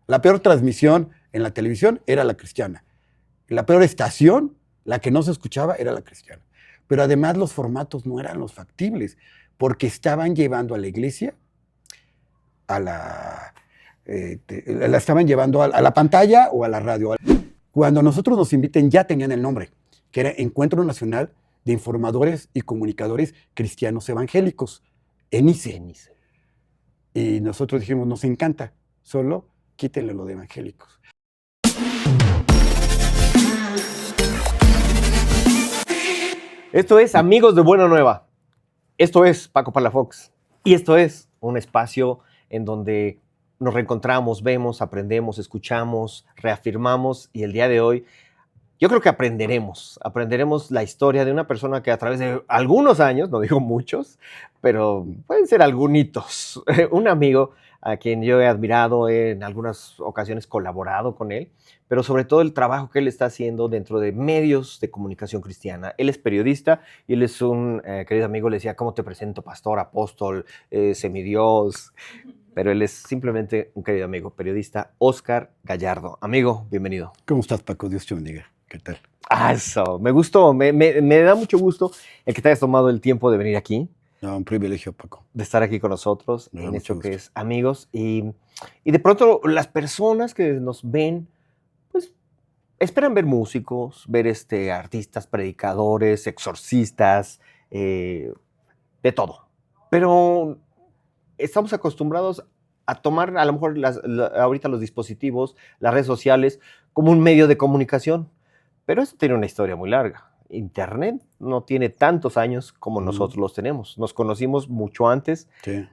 La peor transmisión en la televisión era la cristiana. La peor estación, la que no se escuchaba, era la cristiana. Pero además los formatos no eran los factibles, porque estaban llevando a la iglesia la estaban llevando a la pantalla o a la radio. Cuando nosotros nos inviten ya tenían el nombre, que era Encuentro Nacional de Informadores y Comunicadores Cristianos Evangélicos, ENICE. Y nosotros dijimos, nos encanta, solo quítenle lo de evangélicos. Esto es Amigos de Buena Nueva. Esto es Paco Palafox. Y esto es un espacio en donde nos reencontramos, vemos, aprendemos, escuchamos, reafirmamos. Y el día de hoy, yo creo que aprenderemos la historia de una persona que a través de algunos años, no digo muchos, pero pueden ser algunitos, un amigo a quien yo he admirado, en algunas ocasiones colaborado con él, pero sobre todo el trabajo que él está haciendo dentro de medios de comunicación cristiana. Él es periodista y él es un querido amigo. Le decía, ¿cómo te presento? Pastor, apóstol, semidios. Pero él es simplemente un querido amigo, periodista Óscar Gallardo. Amigo, bienvenido. ¿Cómo estás, Paco? Dios te bendiga. ¿Qué tal? Eso, me gustó, me da mucho gusto el que te hayas tomado el tiempo de venir aquí. No, un privilegio, Paco. De estar aquí con nosotros, en esto que es Amigos. Y de pronto las personas que nos ven, pues esperan ver músicos, ver artistas, predicadores, exorcistas, de todo. Pero estamos acostumbrados a tomar a lo mejor ahorita los dispositivos, las redes sociales, como un medio de comunicación. Pero esto tiene una historia muy larga. Internet no tiene tantos años como nosotros los tenemos. Nos conocimos mucho antes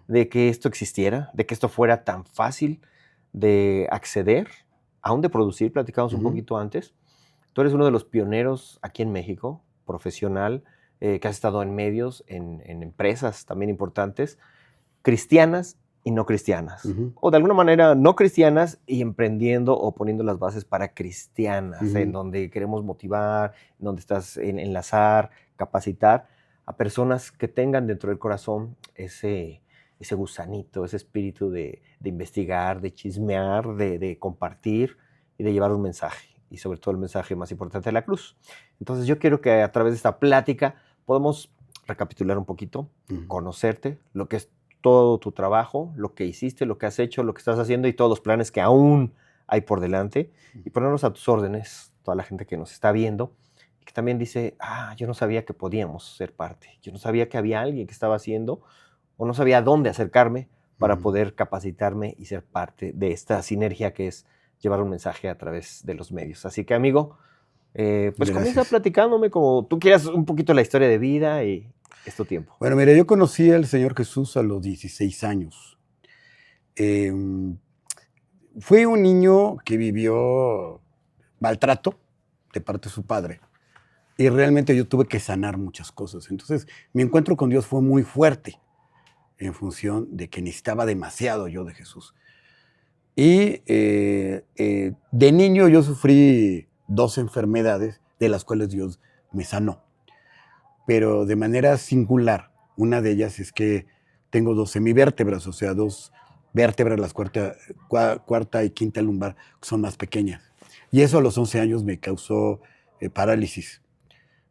de que esto existiera, de que esto fuera tan fácil de acceder, aún de producir. Platicamos un poquito antes. Tú eres uno de los pioneros aquí en México, profesional, que has estado en medios, en empresas también importantes, cristianas y no cristianas, o de alguna manera no cristianas y emprendiendo o poniendo las bases para cristianas, en donde queremos motivar, en donde estás en enlazar, capacitar a personas que tengan dentro del corazón ese gusanito, ese espíritu de investigar, de chismear, de compartir y de llevar un mensaje, y sobre todo el mensaje más importante de la cruz. Entonces yo quiero que a través de esta plática podamos recapitular un poquito, conocerte, lo que es todo tu trabajo, lo que hiciste, lo que has hecho, lo que estás haciendo y todos los planes que aún hay por delante, y ponernos a tus órdenes, toda la gente que nos está viendo, y que también dice, yo no sabía que podíamos ser parte, yo no sabía que había alguien que estaba haciendo, o no sabía dónde acercarme para poder capacitarme y ser parte de esta sinergia que es llevar un mensaje a través de los medios. Así que, amigo, pues comienza platicándome como tú quieras un poquito la historia de vida y es tu tiempo. Bueno, mira, yo conocí al Señor Jesús a los 16 años. Fui un niño que vivió maltrato de parte de su padre y realmente yo tuve que sanar muchas cosas. Entonces, mi encuentro con Dios fue muy fuerte en función de que necesitaba demasiado yo de Jesús. Y de niño yo sufrí 2 enfermedades de las cuales Dios me sanó. Pero de manera singular. Una de ellas es que tengo 2 semivértebras, o sea, 2 vértebras, las cuarta y quinta lumbar, que son más pequeñas. Y eso a los 11 años me causó parálisis.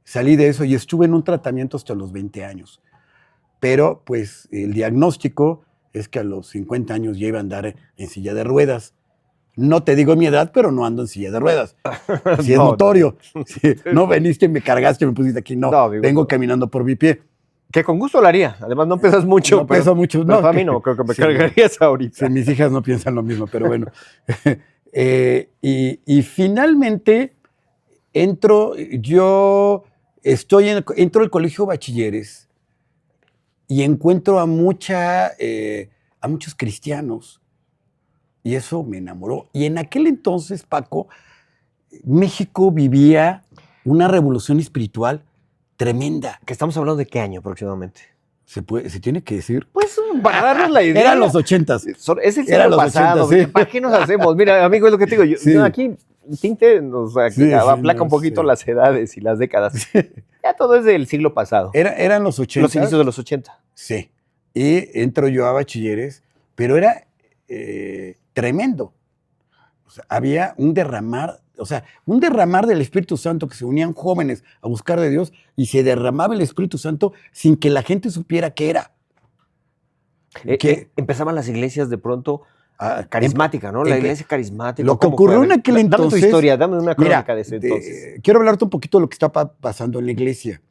Salí de eso y estuve en un tratamiento hasta los 20 años. Pero, pues, el diagnóstico es que a los 50 años ya iba a andar en silla de ruedas. No te digo mi edad, pero no ando en silla de ruedas. Sí, es notorio. No. Sí, no veniste, me cargaste, me pusiste aquí. No, vengo caminando por mi pie. Que con gusto lo haría. Además, no pesas mucho. No peso mucho. No, a mí no, creo que me cargarías ahorita. Sí, mis hijas no piensan lo mismo, pero bueno. Y finalmente entro al colegio bachilleres y encuentro a muchos cristianos. Y eso me enamoró. Y en aquel entonces, Paco, México vivía una revolución espiritual tremenda. ¿Que estamos hablando de qué año aproximadamente? ¿Se tiene que decir? Pues para darnos la idea. Eran los 80s. Es el siglo pasado. 80, sí. ¿Para qué nos hacemos? Mira, amigo, es lo que te digo. Yo aquí Tinte nos aplaca un poquito las edades y las décadas. Sí. Ya todo es del siglo pasado. Eran los 80. Los inicios de los 80. Sí. Y entro yo a bachilleres, pero era tremendo. O sea, había un derramar, un derramar del Espíritu Santo, que se unían jóvenes a buscar de Dios y se derramaba el Espíritu Santo sin que la gente supiera qué era. Empezaban las iglesias de pronto carismática, ¿no? La iglesia carismática. Lo que ocurrió en aquel entonces... Dame tu historia, dame una crónica de ese entonces. Quiero hablarte un poquito de lo que está pasando en la iglesia.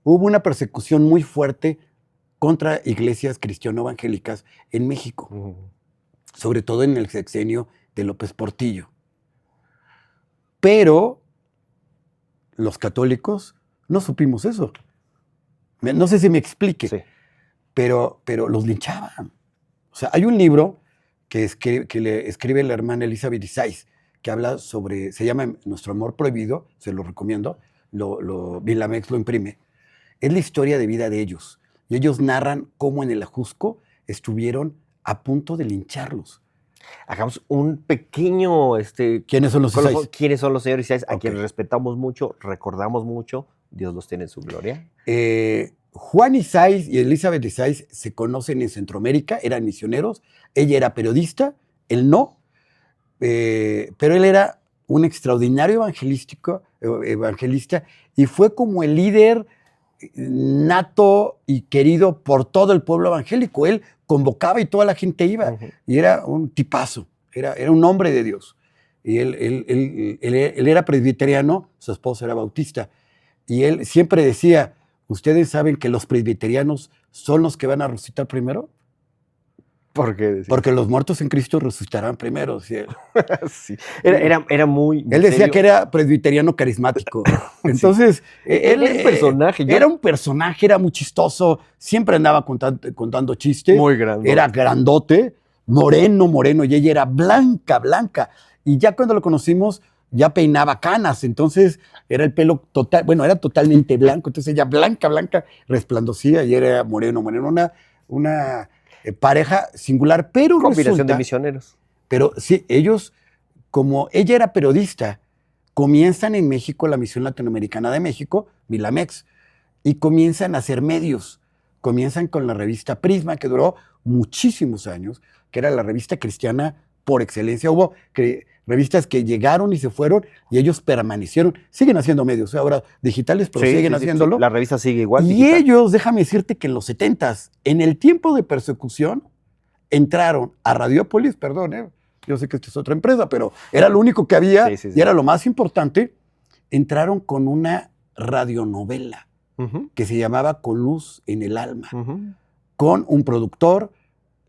Hubo una persecución muy fuerte contra iglesias cristiano-evangélicas en México, sobre todo en el sexenio de López Portillo. Pero los católicos no supimos eso. No sé si me explique, sí. pero los linchaban. O sea, hay un libro que le escribe la hermana Elizabeth Isais, que habla sobre, se llama Nuestro Amor Prohibido, se lo recomiendo, Vilamex lo imprime. Es la historia de vida de ellos. Y ellos narran cómo en el Ajusco estuvieron a punto de lincharlos. Hagamos un pequeño... ¿Quiénes son los Isais? ¿Quiénes son los señores Isais? A quienes respetamos mucho, recordamos mucho. Dios los tiene en su gloria. Juan Isais y Elizabeth Isais se conocen en Centroamérica, eran misioneros. Ella era periodista, él no. Pero él era un extraordinario evangelista y fue como el líder nato y querido por todo el pueblo evangélico. Él convocaba y toda la gente iba. Y era un tipazo, era un hombre de Dios. Y él era presbiteriano, su esposa era bautista. Y él siempre decía, ¿ustedes saben que los presbiterianos son los que van a resucitar primero? ¿Por qué decía? Porque los muertos en Cristo resucitarán primero. ¿Sí? Sí. Era muy... Él decía que era presbiteriano carismático. Entonces, él era un personaje. Era un personaje, era muy chistoso. Siempre andaba contando chistes. Muy grande. Era grandote, moreno. Y ella era blanca. Y ya cuando lo conocimos, ya peinaba canas. Entonces, era el pelo era totalmente blanco. Entonces, ella blanca, resplandecía. Y era moreno. Una pareja singular, pero combinación de misioneros. Pero sí, ellos, como ella era periodista, comienzan en México la Misión Latinoamericana de México, Milamex, y comienzan a hacer medios. Comienzan con la revista Prisma, que duró muchísimos años, que era la revista cristiana por excelencia. Hubo revistas que llegaron y se fueron, y ellos permanecieron. Siguen haciendo medios, ahora digitales, pero siguen haciéndolo. Sí. La revista sigue igual. Y digital. Ellos, déjame decirte que en los 70s, en el tiempo de persecución, entraron a Radiópolis, yo sé que esta es otra empresa, pero era lo único que había y era lo más importante. Entraron con una radionovela que se llamaba Con Luz en el Alma, con un productor,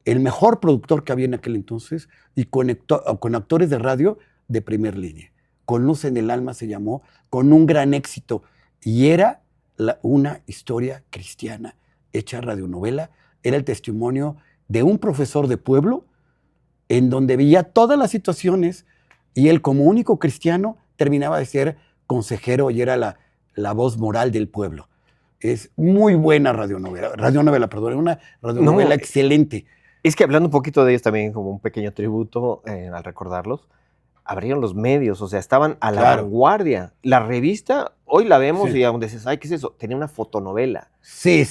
el mejor productor que había en aquel entonces, y con actores de radio de primer línea. Con Luz en el Alma se llamó, con un gran éxito. Y era una historia cristiana hecha radionovela. Era el testimonio de un profesor de pueblo en donde veía todas las situaciones y él, como único cristiano, terminaba de ser consejero y era la voz moral del pueblo. Es muy buena radionovela, una radionovela excelente. Es que hablando un poquito de ellos también, como un pequeño tributo al recordarlos, abrieron los medios, o sea, estaban a la vanguardia. La revista, hoy la vemos y aún dices, ay, ¿qué es eso? Tenía una fotonovela. Sí.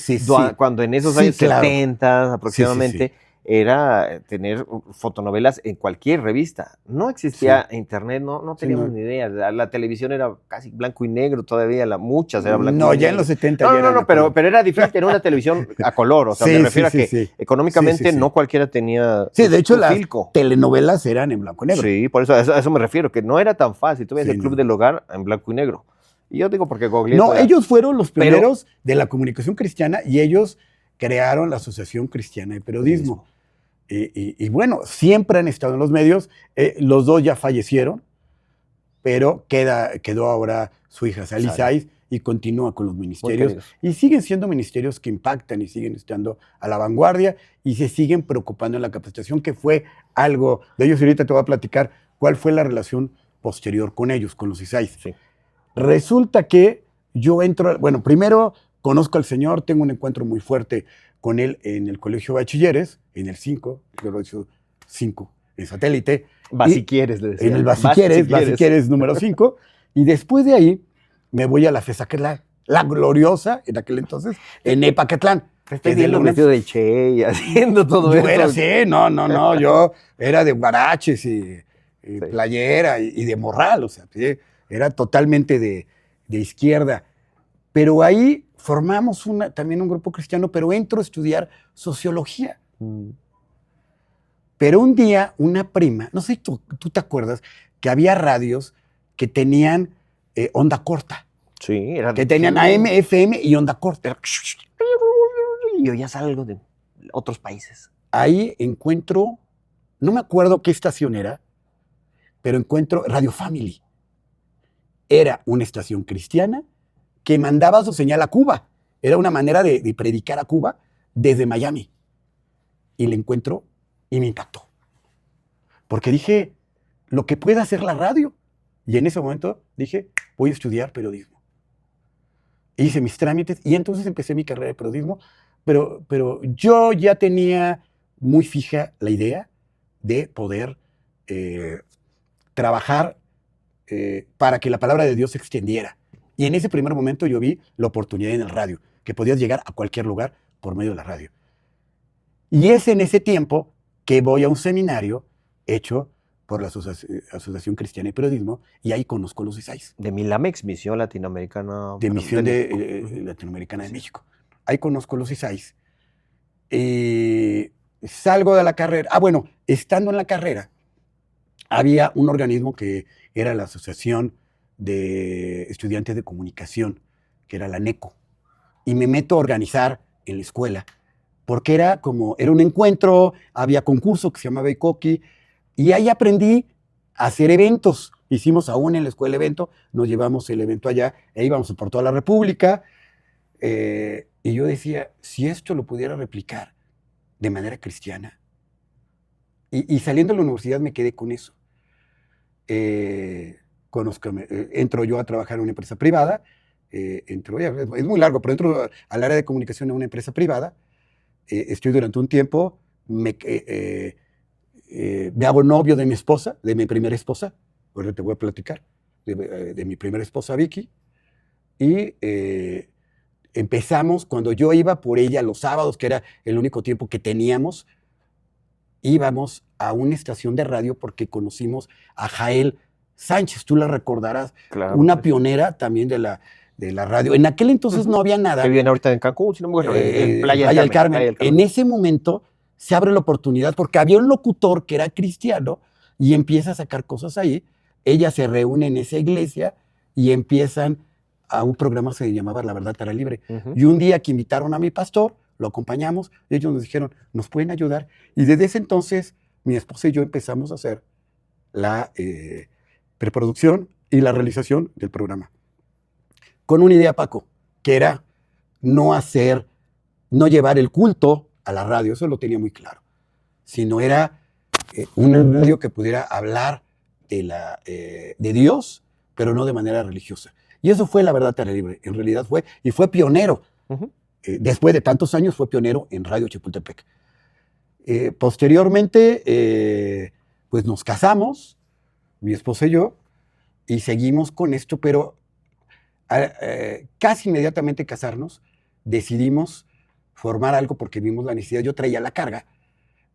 Cuando en esos años 70 aproximadamente, era tener fotonovelas en cualquier revista. No existía internet, no teníamos ni idea. La televisión era casi blanco y negro todavía, muchas eran blanco y negro. No, ya en los 70 No, pero era diferente, era una televisión a color. O sea, me refiero a que económicamente no cualquiera tenía. Sí, de hecho, las telenovelas eran en blanco y negro. Sí, por eso a eso me refiero, que no era tan fácil. Tú ves el Club del Hogar en blanco y negro. Y yo digo porque googleé. No, ellos fueron los primeros de la comunicación cristiana y ellos crearon la Asociación Cristiana de Periodismo. Y bueno, siempre han estado en los medios. Los dos ya fallecieron, pero quedó ahora su hija Sally Isais y continúa con los ministerios. Y siguen siendo ministerios que impactan y siguen estando a la vanguardia y se siguen preocupando en la capacitación, que fue algo de ellos. Y ahorita te voy a platicar cuál fue la relación posterior con ellos, con los Isais. Sí. Resulta que yo entro, primero conozco al Señor, tengo un encuentro muy fuerte con él en el colegio de bachilleres, en el 5, en satélite. Basiquieres, le decía. En el Basiquieres número 5. Y después de ahí me voy a la FESA, que es la gloriosa, en aquel entonces, en Epacatlán. Estoy viendo vestido de Che y haciendo todo yo esto. Era así, no, yo era de guaraches y playera y de morral, o sea, era totalmente de izquierda. Pero ahí formamos también un grupo cristiano, pero entro a estudiar sociología. Pero un día una prima, no sé si tú te acuerdas, que había radios que tenían onda corta. Sí, que tenían AM, FM y onda corta. Y oías algo de otros países. Ahí encuentro, no me acuerdo qué estación era, pero encuentro Radio Family. Era una estación cristiana que mandaba su señal a Cuba. Era una manera de predicar a Cuba desde Miami. Y la encuentro y me impactó. Porque dije, lo que puede hacer la radio. Y en ese momento dije, voy a estudiar periodismo. Hice mis trámites y entonces empecé mi carrera de periodismo, pero yo ya tenía muy fija la idea de poder trabajar para que la palabra de Dios se extendiera. Y en ese primer momento yo vi la oportunidad en el radio, que podías llegar a cualquier lugar por medio de la radio. Y es en ese tiempo que voy a un seminario hecho por la Asociación Cristiana de Periodismo, y ahí conozco los ISAIs. De Milamex, Misión Latinoamericana. De Misión Latinoamericana de México. Ahí conozco los ISAIs. Salgo de la carrera. Bueno, estando en la carrera, había un organismo que era la Asociación de Estudiantes de Comunicación, que era la NECO. Y me meto a organizar en la escuela, porque era un encuentro, había concurso que se llamaba ICOQUI, y ahí aprendí a hacer eventos. Hicimos aún en la escuela evento, nos llevamos el evento allá, e íbamos por toda la República. Y yo decía, si esto lo pudiera replicar de manera cristiana. Y saliendo de la universidad me quedé con eso. Entro yo a trabajar en una empresa privada. Es muy largo, pero entro al área de comunicación en una empresa privada. Estoy durante un tiempo. Me hago novio de mi esposa, de mi primera esposa. Ahora te voy a platicar. De mi primera esposa, Vicky. Y empezamos, cuando yo iba por ella los sábados, que era el único tiempo que teníamos, íbamos a una estación de radio porque conocimos a Jael Sánchez, tú la recordarás, claro, una pionera también de la radio. En aquel entonces no había nada. Que viven ahorita en Cancún, si no me acuerdo, en Playa del Carmen. En ese momento se abre la oportunidad porque había un locutor que era cristiano y empieza a sacar cosas ahí. Ella se reúne en esa iglesia y empiezan a un programa que se llamaba La Verdad Hará Libre. Y un día que invitaron a mi pastor, lo acompañamos, y ellos nos dijeron, ¿nos pueden ayudar? Y desde ese entonces, mi esposa y yo empezamos a hacer la preproducción y la realización del programa. Con una idea, Paco, que era no llevar el culto a la radio, eso lo tenía muy claro, sino era una radio que pudiera hablar de Dios, pero no de manera religiosa. Y eso fue La Verdad Hará Libre. En realidad fue pionero. Después de tantos años fue pionero en Radio Chapultepec. Posteriormente, pues nos casamos, mi esposa y yo, y seguimos con esto, pero casi inmediatamente casarnos, decidimos formar algo porque vimos la necesidad. Yo traía la carga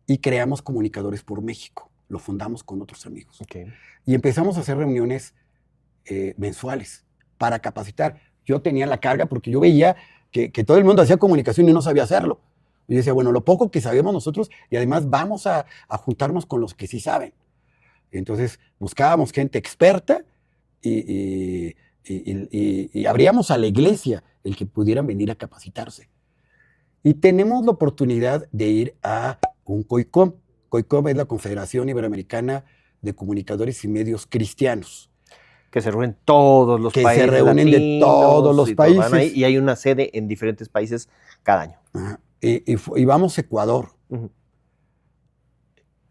y creamos Comunicadores por México. Lo fundamos con otros amigos. Y empezamos a hacer reuniones mensuales para capacitar. Yo tenía la carga porque yo veía que todo el mundo hacía comunicación y no sabía hacerlo. Y yo decía, bueno, lo poco que sabemos nosotros, y además vamos a juntarnos con los que sí saben. Entonces buscábamos gente experta y abríamos a la iglesia el que pudieran venir a capacitarse. Y tenemos la oportunidad de ir a un COICOM. COICOM es la Confederación Iberoamericana de Comunicadores y Medios Cristianos. Que se reúnen todos los países. Que se reúnen de todos los países. Y hay una sede en diferentes países cada año. Y vamos a Ecuador.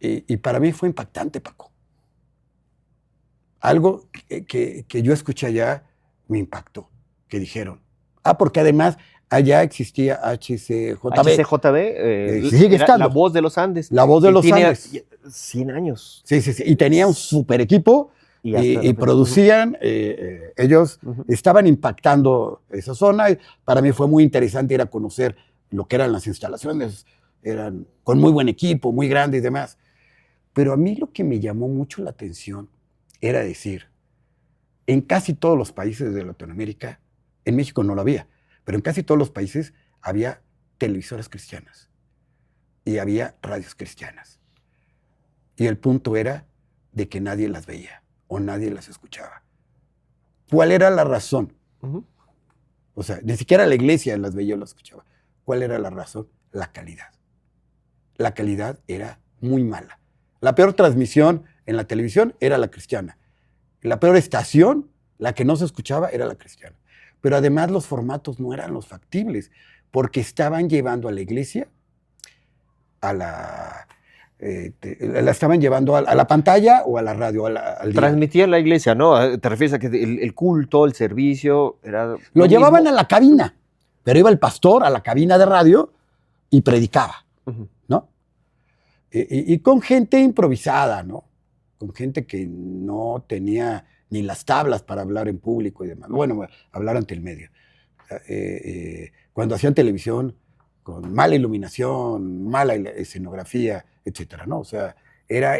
Y para mí fue impactante, Paco. Algo que yo escuché allá me impactó. Que dijeron. Porque además allá existía HCJB. HCJB sigue estando. La Voz de los Andes. La Voz de los Andes. 100 años. Sí. Y tenía un super equipo. Y producían, ellos estaban impactando esa zona. Y para mí fue muy interesante ir a conocer lo que eran las instalaciones. Eran con muy buen equipo, muy grandes y demás. Pero a mí lo que me llamó mucho la atención era decir, en casi todos los países de Latinoamérica, en México no lo había, pero en casi todos los países había televisoras cristianas y había radios cristianas. Y el punto era de que nadie las veía o nadie las escuchaba. ¿Cuál era la razón? O sea, ni siquiera la iglesia las veía o las escuchaba. ¿Cuál era la razón? La calidad. La calidad era muy mala. La peor transmisión en la televisión era la cristiana. La peor estación, la que no se escuchaba, era la cristiana. Pero además los formatos no eran los factibles, porque estaban llevando a la iglesia a la estaban llevando a la pantalla o a la radio, al día. Transmitía la iglesia, ¿no? Te refieres a que el culto, el servicio, era lo llevaban a la cabina, pero iba el pastor a la cabina de radio y predicaba, ¿no? Y con gente improvisada, ¿no? Con gente que no tenía ni las tablas para hablar en público y demás. Bueno, hablar ante el medio. Cuando hacían televisión, con mala iluminación, mala escenografía, etcétera, ¿no? O sea, era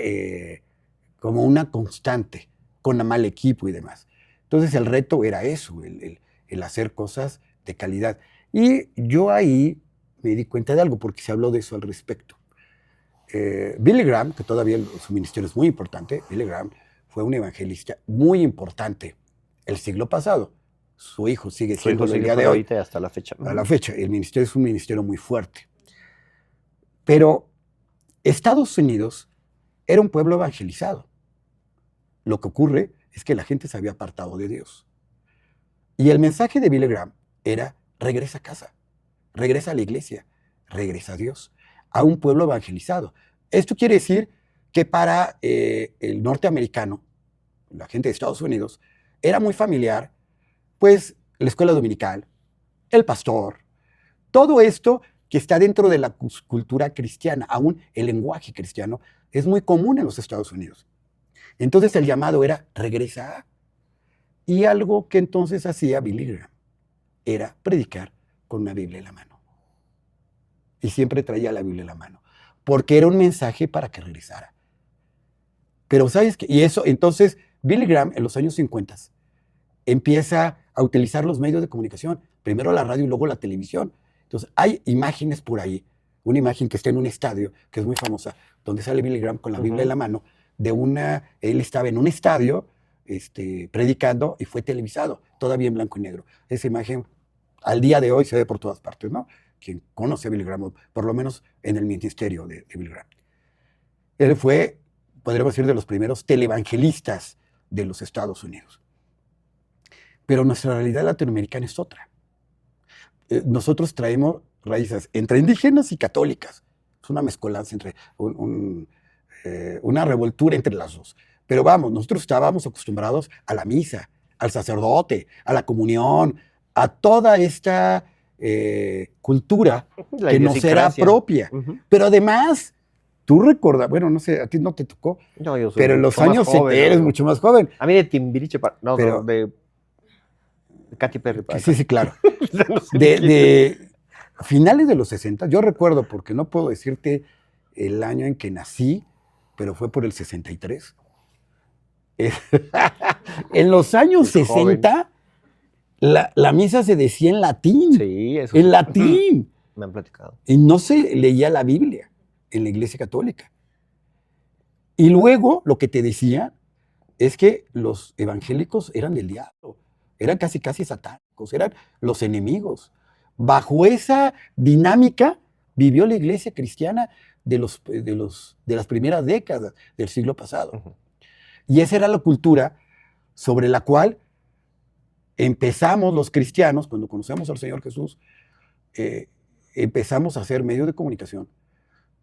como una constante, con un mal equipo y demás. Entonces el reto era eso, el hacer cosas de calidad. Y yo ahí me di cuenta de algo, porque se habló de eso al respecto. Billy Graham, que todavía su ministerio es muy importante, Billy Graham fue un evangelista muy importante el siglo pasado. Su hijo sigue siendo el día de hoy. Hasta la fecha. A la fecha. El ministerio es un ministerio muy fuerte. Pero Estados Unidos era un pueblo evangelizado. Lo que ocurre es que la gente se había apartado de Dios. Y el mensaje de Billy Graham era: regresa a casa, regresa a la iglesia, regresa a Dios, a un pueblo evangelizado. Esto quiere decir que para el norteamericano, la gente de Estados Unidos, era muy familiar, pues, la escuela dominical, el pastor, todo esto que está dentro de la cultura cristiana, aún el lenguaje cristiano, es muy común en los Estados Unidos. Entonces el llamado era: regresa. Y algo que entonces hacía Billy Graham era predicar con una Biblia en la mano. Y siempre traía la Biblia en la mano, porque era un mensaje para que regresara. Pero ¿sabes qué? Y eso, entonces, Billy Graham en los años 50 empieza a utilizar los medios de comunicación, primero la radio y luego la televisión. Entonces, hay imágenes por ahí, una imagen que está en un estadio, que es muy famosa, donde sale Billy Graham con la Biblia en la mano, él estaba en un estadio predicando y fue televisado, todavía en blanco y negro. Esa imagen al día de hoy se ve por todas partes, ¿no? Quien conoce a Billy Graham, por lo menos en el ministerio de Billy Graham. Él fue, podríamos decir, de los primeros televangelistas de los Estados Unidos. Pero nuestra realidad latinoamericana es otra. Nosotros traemos raíces entre indígenas y católicas. Es una mezcolanza entre una revoltura entre las dos. Pero vamos, nosotros estábamos acostumbrados a la misa, al sacerdote, a la comunión, a toda esta cultura que nos era propia. Pero además, tú recuerdas, bueno, no sé, a ti no te tocó, no, yo soy pero en los años 70 eres mucho más joven. A mí de Timbiriche, pero, de Katy Perry. Sí, claro. De finales de los 60, yo recuerdo, porque no puedo decirte el año en que nací, pero fue por el 63. En los años 60, la misa se decía en latín. Sí, eso en latín. Me han platicado. Y no se leía la Biblia en la Iglesia Católica. Y luego lo que te decía es que los evangélicos eran del diablo, eran casi satánicos, eran los enemigos. Bajo esa dinámica vivió la Iglesia cristiana de las primeras décadas del siglo pasado. Y esa era la cultura sobre la cual empezamos los cristianos, cuando conocemos al Señor Jesús, empezamos a hacer medios de comunicación.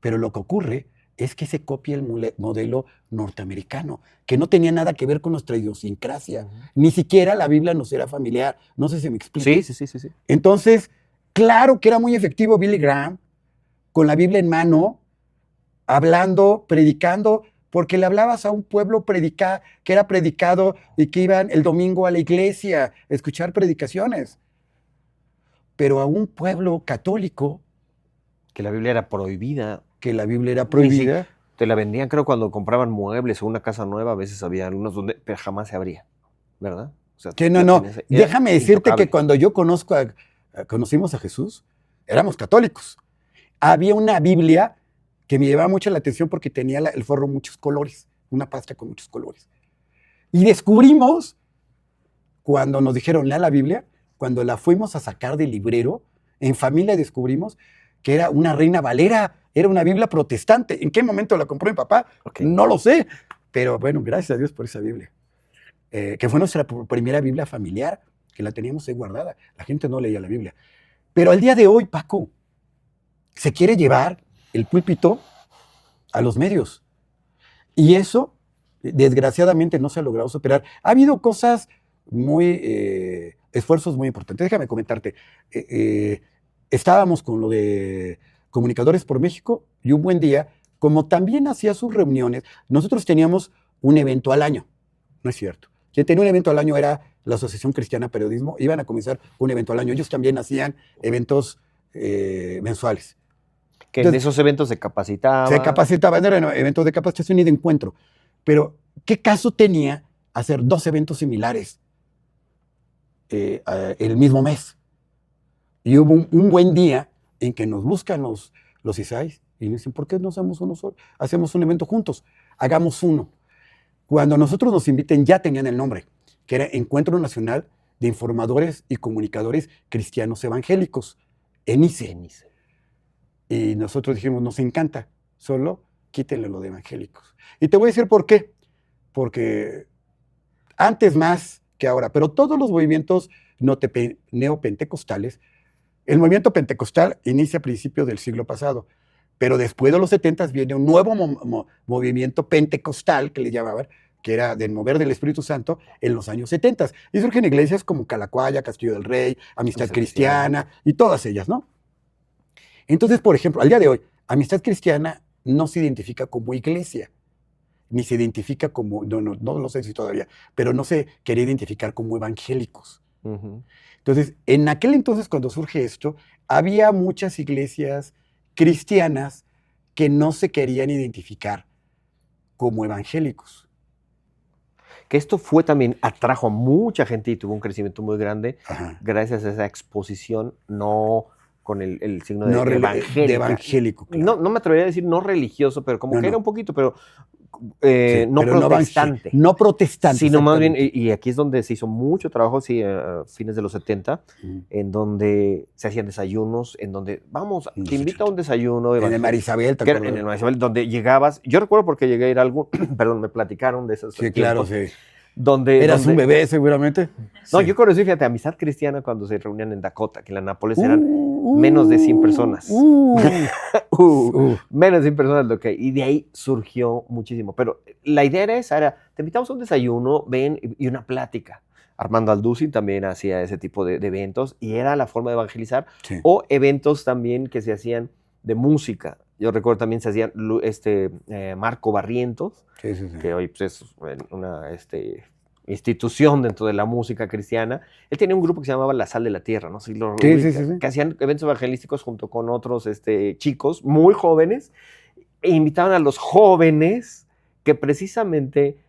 Pero lo que ocurre es que se copia el modelo norteamericano, que no tenía nada que ver con nuestra idiosincrasia. Ni siquiera la Biblia nos era familiar. No sé si me explico. Sí. Entonces, claro que era muy efectivo Billy Graham, con la Biblia en mano, hablando, predicando, porque le hablabas a un pueblo que era predicado y que iban el domingo a la iglesia a escuchar predicaciones. Pero a un pueblo católico, que la Biblia era prohibida. Que la Biblia era prohibida. Te la vendían, creo, cuando compraban muebles o una casa nueva, a veces había algunos donde, pero jamás se abría, ¿verdad? O sea, Que no. Déjame decirte intocable. que cuando yo conocimos a Jesús, éramos católicos. Había una Biblia que me llevaba mucho la atención porque tenía el forro muchos colores, una pasta con muchos colores. Y descubrimos, cuando nos dijeron, lea la Biblia, cuando la fuimos a sacar del librero, en familia descubrimos que era una Reina Valera, era una Biblia protestante. ¿En qué momento la compró mi papá? Okay. No lo sé, pero bueno, gracias a Dios por esa Biblia. Que fue nuestra primera Biblia familiar, que la teníamos ahí guardada. La gente no leía la Biblia. Pero al día de hoy, Paco, se quiere llevar el púlpito a los medios. Y eso, desgraciadamente, no se ha logrado superar. Ha habido cosas esfuerzos muy importantes. Déjame comentarte. Estábamos con lo de Comunicadores por México y un buen día, como también hacía sus reuniones, nosotros teníamos un evento al año. No es cierto. Quien tenía un evento al año era la Asociación Cristiana Periodismo. Iban a comenzar un evento al año. Ellos también hacían eventos mensuales. Que entonces, en esos eventos se capacitaban. Se capacitaban, eran eventos de capacitación y de encuentro. Pero, ¿qué caso tenía hacer 2 eventos similares el mismo mes? Y hubo un buen día en que nos buscan los ISAIs y nos dicen, ¿por qué no hacemos uno solo? Hacemos un evento juntos, hagamos uno. Cuando nosotros nos inviten ya tenían el nombre, que era Encuentro Nacional de Informadores y Comunicadores Cristianos Evangélicos, ENICE. Y nosotros dijimos, nos encanta, solo quítenle lo de evangélicos. Y te voy a decir por qué. Porque antes más que ahora, pero todos los movimientos neopentecostales, el movimiento pentecostal inicia a principios del siglo pasado, pero después de los 70 viene un nuevo movimiento pentecostal, que le llamaban, que era del mover del Espíritu Santo en los años 70. Y surgen iglesias como Calacuaya, Castillo del Rey, Amistad Cristiana y todas ellas, ¿no? Entonces, por ejemplo, al día de hoy, Amistad Cristiana no se identifica como iglesia, ni se identifica como, no lo sé si todavía, pero no se quería identificar como evangélicos. Uh-huh. Entonces, en aquel entonces, cuando surge esto, había muchas iglesias cristianas que no se querían identificar como evangélicos. Que esto fue también, atrajo a mucha gente y tuvo un crecimiento muy grande. Ajá. Gracias a esa exposición, no con el signo de evangélico. Claro. No me atrevería a decir no religioso, pero como que era un poquito, pero sí, no pero protestante. No protestante. Sino más bien, y aquí es donde se hizo mucho trabajo, sí, a fines de los 70, en donde se hacían desayunos, en donde, vamos, te invito a un desayuno. En el Marisabel, ¿te acuerdas? En el Marisabel, donde llegabas, yo recuerdo porque llegué a ir a algún, perdón, me platicaron de esos tiempos. Sí, claro, sí. ¿Eras un bebé seguramente? No, sí. Yo conocí, fíjate, Amistad Cristiana cuando se reunían en Dakota, que en la Nápoles eran menos de 100 personas. Menos de 100 personas lo que hay. Y de ahí surgió muchísimo. Pero la idea era esa, te invitamos a un desayuno, ven, y una plática. Armando Alducin también hacía ese tipo de eventos y era la forma de evangelizar. Sí. O eventos también que se hacían de música. Yo recuerdo también se hacían Marco Barrientos, sí. Que hoy pues, es una institución dentro de la música cristiana. Él tenía un grupo que se llamaba La Sal de la Tierra, ¿no? Sí, que hacían eventos evangelísticos junto con otros chicos muy jóvenes e invitaban a los jóvenes que precisamente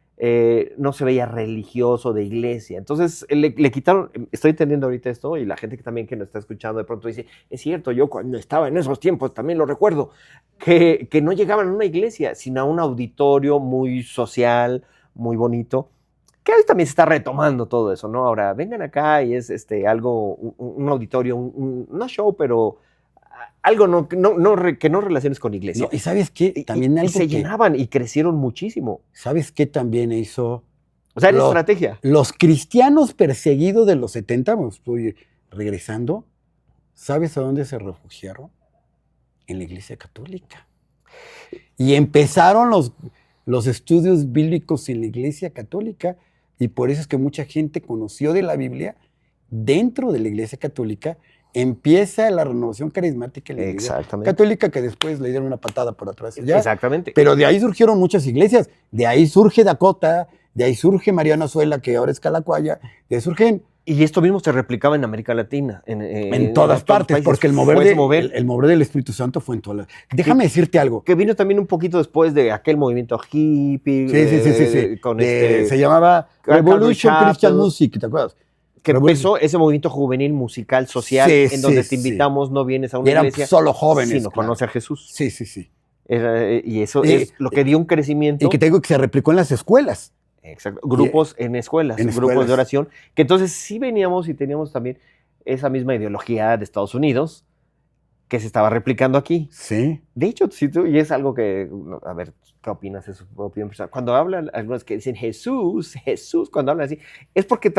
no se veía religioso de iglesia. Entonces le quitaron, estoy entendiendo ahorita esto y la gente que también que nos está escuchando de pronto dice, es cierto, yo cuando estaba en esos tiempos también lo recuerdo, que no llegaban a una iglesia, sino a un auditorio muy social, muy bonito, que hoy también se está retomando todo eso, ¿no? Ahora, vengan acá y es algo, un auditorio, no show, pero algo que no relaciones con iglesia. No, y ¿sabes qué? También y se llenaban y crecieron muchísimo. ¿Sabes qué también hizo? O sea, era estrategia. Los cristianos perseguidos de los 70, me estoy regresando, ¿sabes a dónde se refugiaron? En la Iglesia Católica. Y empezaron los estudios bíblicos en la Iglesia Católica, y por eso es que mucha gente conoció de la Biblia dentro de la Iglesia Católica. Empieza la renovación carismática en la Iglesia Católica, que después le dieron una patada por atrás. ¿Ya? Exactamente. Pero de ahí surgieron muchas iglesias. De ahí surge Dakota, de ahí surge Mariano Azuela, que ahora es Calacuaya, de ahí surgen Y esto mismo se replicaba en América Latina. En todas partes, porque el mover del Espíritu Santo fue en todas las... Déjame decirte algo. Que vino también un poquito después de aquel movimiento hippie. Sí. Con se llamaba Revolution Christian Music, ¿te acuerdas? Que empezó ese movimiento juvenil, musical, social, en donde te invitamos, no vienes a una iglesia. Eran solo jóvenes. Sino conoce a Jesús. Sí. Y eso es lo que dio un crecimiento. Y que te digo que se replicó en las escuelas. Exacto. Grupos en escuelas, grupos de oración, que entonces sí veníamos y teníamos también esa misma ideología de Estados Unidos que se estaba replicando aquí. Sí. De hecho, y es algo que, a ver, ¿qué opinas de su opinión personal? Cuando hablan algunos que dicen Jesús, cuando hablan así, es porque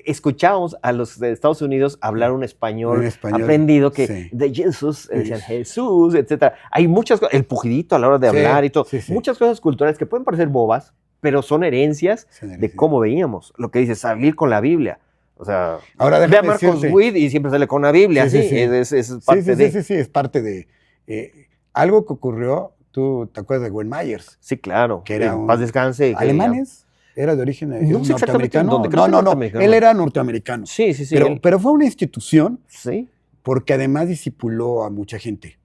escuchamos a los de Estados Unidos hablar un español aprendido que de Jesús, decían Jesús, etc. Hay muchas cosas, el pujidito a la hora de hablar y todo, muchas cosas culturales que pueden parecer bobas, pero son herencias de cómo veíamos. Lo que dice salir con la Biblia. O sea, ahora ve a Marcos Witt y siempre sale con la Biblia. Es parte de... Sí, es parte de... algo que ocurrió, ¿tú te acuerdas de Gwen Myers? Sí, claro. Que era paz descanse. ¿Alemanes? ¿Era de origen norteamericano? No. Él era norteamericano. Sí. Pero fue una institución sí. porque además discipuló a mucha gente.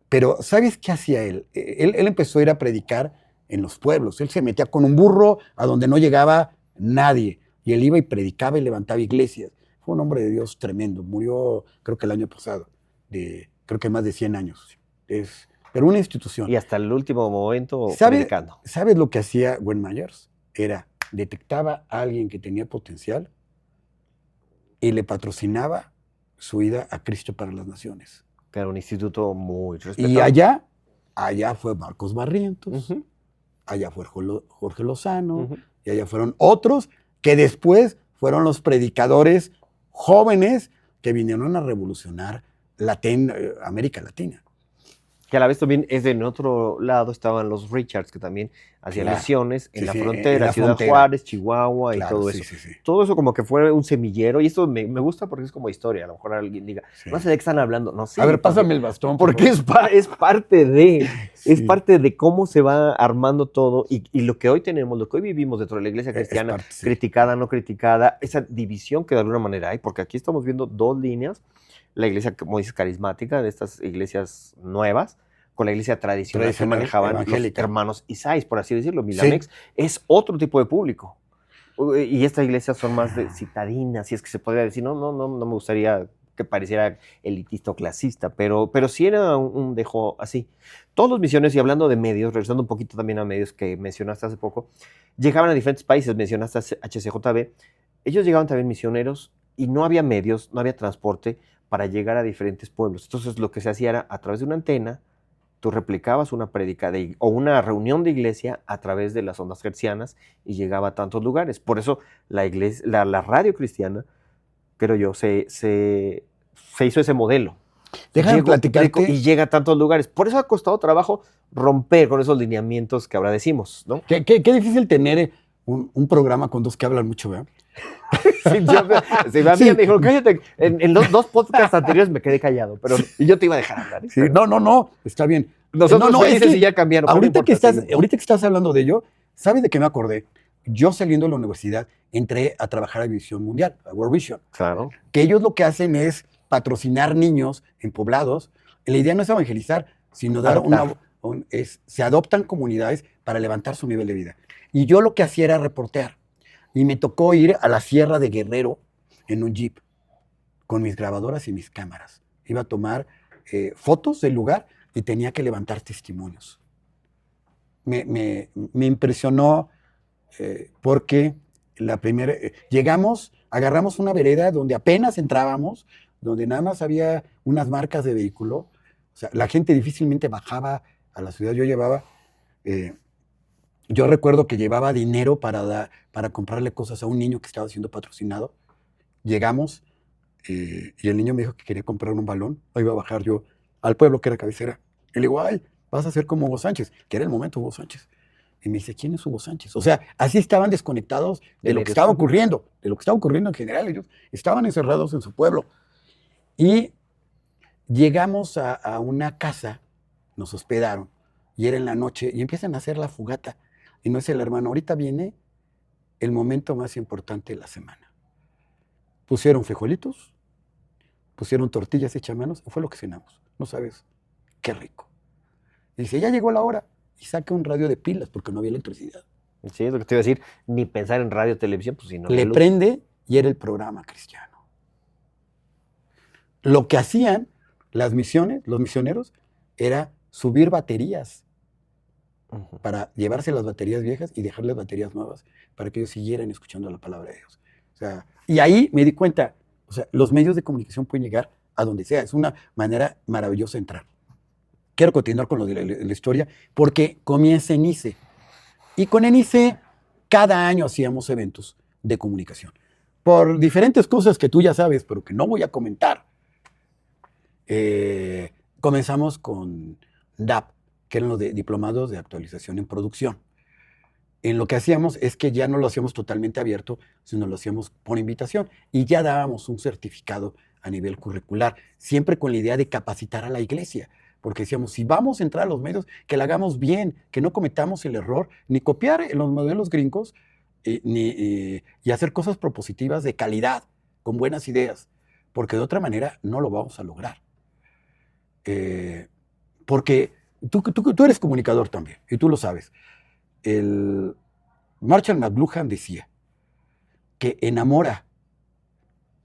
Pero ¿sabes qué hacía él? Él empezó a ir a predicar en los pueblos. Él se metía con un burro a donde no llegaba nadie. Y él iba y predicaba y levantaba iglesias. Fue un hombre de Dios tremendo. Murió, creo que el año pasado, creo que más de 100 años. Pero una institución. Y hasta el último momento predicando. ¿Sabes lo que hacía Gwen Myers? Detectaba a alguien que tenía potencial y le patrocinaba su ida a Cristo para las Naciones. Que era un instituto muy respetado. Y allá fue Marcos Barrientos. Allá fue Jorge Lozano, y allá fueron otros que después fueron los predicadores jóvenes que vinieron a revolucionar América Latina. Que a la vez también en otro lado estaban los Richards, que también hacían misiones en la frontera, en Ciudad Juárez, Chihuahua y todo eso. Todo eso como que fue un semillero, y esto me gusta porque es como historia. A lo mejor alguien diga, no sé de qué están hablando. No sé. A ver, pásame el bastón. Porque es parte de cómo se va armando todo, y lo que hoy tenemos, lo que hoy vivimos dentro de la iglesia cristiana, criticada, no criticada, esa división que de alguna manera hay, porque aquí estamos viendo dos líneas. La iglesia, como dices, carismática, de estas iglesias nuevas, con la iglesia tradicional que manejaban los hermanos Isáis, por así decirlo. Milamex es otro tipo de público. Y estas iglesias son más citadinas, si es que se podría decir. No me gustaría que pareciera elitista o clasista, pero sí era un dejo así. Todos los misioneros, y hablando de medios, regresando un poquito también a medios que mencionaste hace poco, llegaban a diferentes países, mencionaste a HCJB, ellos llegaban también misioneros y no había medios, no había transporte para llegar a diferentes pueblos. Entonces lo que se hacía era, a través de una antena, tú replicabas una prédica o una reunión de iglesia a través de las ondas hertzianas y llegaba a tantos lugares. Por eso la radio cristiana, creo yo, se hizo ese modelo. Déjame platicarte. Y llega a tantos lugares. Por eso ha costado trabajo romper con esos lineamientos que ahora decimos, ¿no? Qué difícil tener un programa con dos que hablan mucho, ¿verdad? Me dijo, cállate. En los dos podcasts anteriores me quedé callado, pero yo te iba a dejar hablar. Sí, no, está bien. Nosotros felices y ya cambiaron. Ahorita que estás hablando de ello, ¿sabes de qué me acordé? Yo saliendo de la universidad entré a trabajar a Visión Mundial, a World Vision. Claro. Que ellos lo que hacen es patrocinar niños en poblados. La idea no es evangelizar, sino dar se adoptan comunidades para levantar su nivel de vida. Y yo lo que hacía era reportear. Y me tocó ir a la Sierra de Guerrero en un jeep con mis grabadoras y mis cámaras. Iba a tomar fotos del lugar y tenía que levantar testimonios. Me impresionó porque agarramos una vereda donde apenas entrábamos, donde nada más había unas marcas de vehículo. O sea, la gente difícilmente bajaba a la ciudad. Yo recuerdo que llevaba dinero para comprarle cosas a un niño que estaba siendo patrocinado. Llegamos y el niño me dijo que quería comprar un balón. Ahí iba a bajar yo al pueblo que era cabecera. Y le digo, ay, vas a ser como Hugo Sánchez, que era el momento Hugo Sánchez. Y me dice, ¿quién es Hugo Sánchez? O sea, así estaban desconectados de lo que estaba ocurriendo, en general. Ellos estaban encerrados en su pueblo. Y llegamos a una casa, nos hospedaron, y era en la noche, y empiezan a hacer la fogata. Y no es el hermano, ahorita viene el momento más importante de la semana. Pusieron frijolitos, pusieron tortillas hechas a manos, fue lo que cenamos. No sabes qué rico. Y dice, ya llegó la hora. Y saca un radio de pilas porque no había electricidad. Sí, es lo que te iba a decir, ni pensar en radio o televisión, pues si no había Le luz. prende y era el programa cristiano. Lo que hacían las misiones, los misioneros, era subir baterías para llevarse las baterías viejas y dejarles baterías nuevas para que ellos siguieran escuchando la palabra de Dios. O sea, y ahí me di cuenta, o sea, los medios de comunicación pueden llegar a donde sea. Es una manera maravillosa de entrar. Quiero continuar con lo de la historia porque comienza en ICE. Y con el ICE cada año hacíamos eventos de comunicación. Por diferentes cosas que tú ya sabes, pero que no voy a comentar. Comenzamos con DAP, que eran los diplomados de actualización en producción. En lo que hacíamos es que ya no lo hacíamos totalmente abierto, sino lo hacíamos por invitación y ya dábamos un certificado a nivel curricular, siempre con la idea de capacitar a la iglesia, porque decíamos, si vamos a entrar a los medios, que lo hagamos bien, que no cometamos el error, ni copiar en los modelos gringos, y hacer cosas propositivas de calidad, con buenas ideas, porque de otra manera no lo vamos a lograr. Porque tú eres comunicador también, y tú lo sabes. El Marshall McLuhan decía que enamora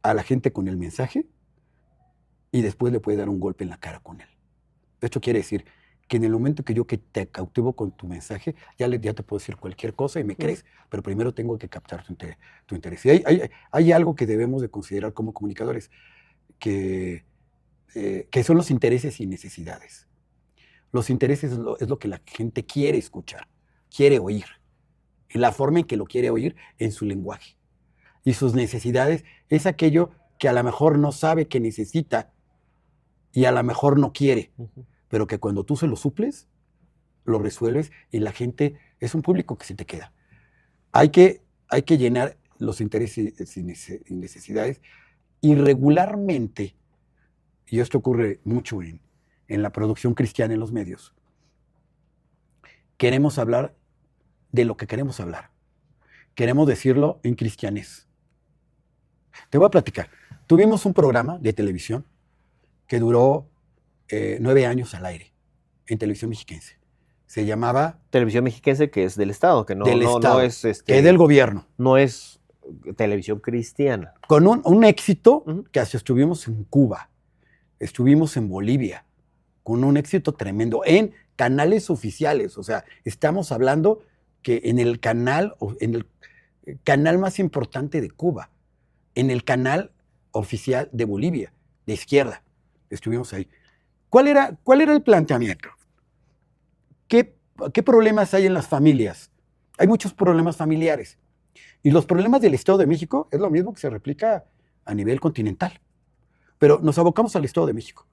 a la gente con el mensaje y después le puede dar un golpe en la cara con él. Esto quiere decir que en el momento que yo te cautivo con tu mensaje, ya te puedo decir cualquier cosa y me crees, pero primero tengo que captar tu interés. Y hay algo que debemos de considerar como comunicadores, que son los intereses y necesidades. Los intereses es lo que la gente quiere escuchar, quiere oír, en la forma en que lo quiere oír en su lenguaje. Y sus necesidades es aquello que a lo mejor no sabe que necesita y a lo mejor no quiere, pero que cuando tú se lo suples, lo resuelves y la gente es un público que se te queda. Hay que llenar los intereses y necesidades y regularmente, y esto ocurre mucho en la producción cristiana en los medios, queremos hablar de lo que queremos hablar. Queremos decirlo en cristianés. Te voy a platicar. Tuvimos un programa de televisión que duró 9 años al aire en televisión mexiquense. Se llamaba... Televisión mexiquense, que es del Estado, que no es... que es del gobierno. No es televisión cristiana. Con un éxito que hasta estuvimos en Cuba, estuvimos en Bolivia, con un éxito tremendo, en canales oficiales. O sea, estamos hablando que en el canal más importante de Cuba, en el canal oficial de Bolivia, de izquierda, estuvimos ahí. ¿Cuál era el planteamiento? ¿Qué problemas hay en las familias? Hay muchos problemas familiares. Y los problemas del Estado de México es lo mismo que se replica a nivel continental. Pero nos abocamos al Estado de México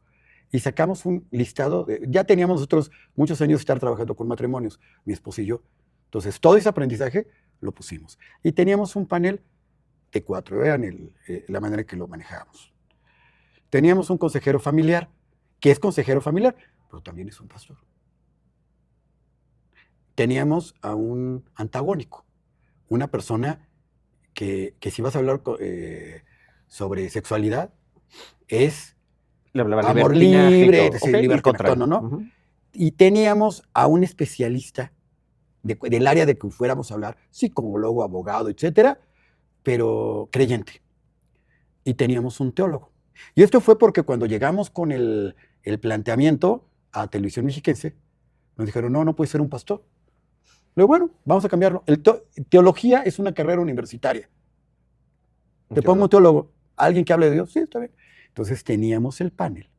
y sacamos un listado. Ya teníamos nosotros muchos años de estar trabajando con matrimonios, mi esposo y yo. Entonces, todo ese aprendizaje lo pusimos. Y teníamos un panel de 4, vean la manera en que lo manejábamos. Teníamos un consejero familiar, que es consejero familiar, pero también es un pastor. Teníamos a un antagónico, una persona que si vas a hablar sobre sexualidad, es amor libre, libertinaje, ¿no? Y teníamos a un especialista del área de que fuéramos a hablar, psicólogo, abogado, etcétera, pero creyente. Y teníamos un teólogo. Y esto fue porque cuando llegamos con el planteamiento a Televisión Mexiquense, nos dijeron, no puede ser un pastor. Luego, bueno, vamos a cambiarlo. Teología es una carrera universitaria. Te pongo un teólogo, alguien que hable de Dios, sí, está bien. Entonces teníamos el panel.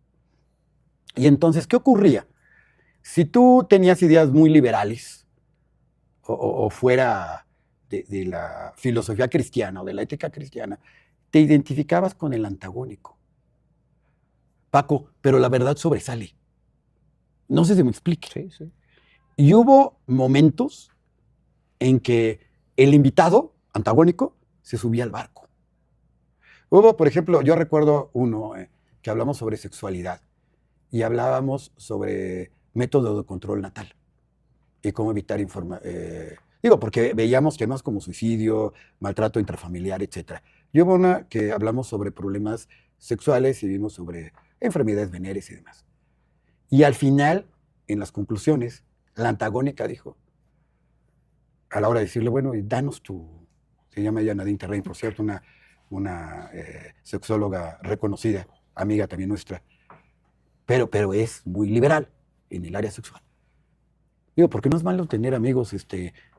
Y entonces, ¿qué ocurría? Si tú tenías ideas muy liberales o fuera de la filosofía cristiana o de la ética cristiana, te identificabas con el antagónico. Paco, pero la verdad sobresale. No sé si me explique. Sí, sí. Y hubo momentos en que el invitado antagónico se subía al barco. Hubo, por ejemplo, yo recuerdo uno que hablamos sobre sexualidad y hablábamos sobre método de control natal y cómo evitar Digo, porque veíamos temas como suicidio, maltrato intrafamiliar, etc. Yo hubo una que hablamos sobre problemas sexuales y vimos sobre enfermedades venéreas y demás. Y al final, en las conclusiones, la antagónica dijo, a la hora de decirle, bueno, danos se llama ella Nadine Terrain, por cierto, una sexóloga reconocida, amiga también nuestra, pero es muy liberal en el área sexual. Digo, porque no es malo tener amigos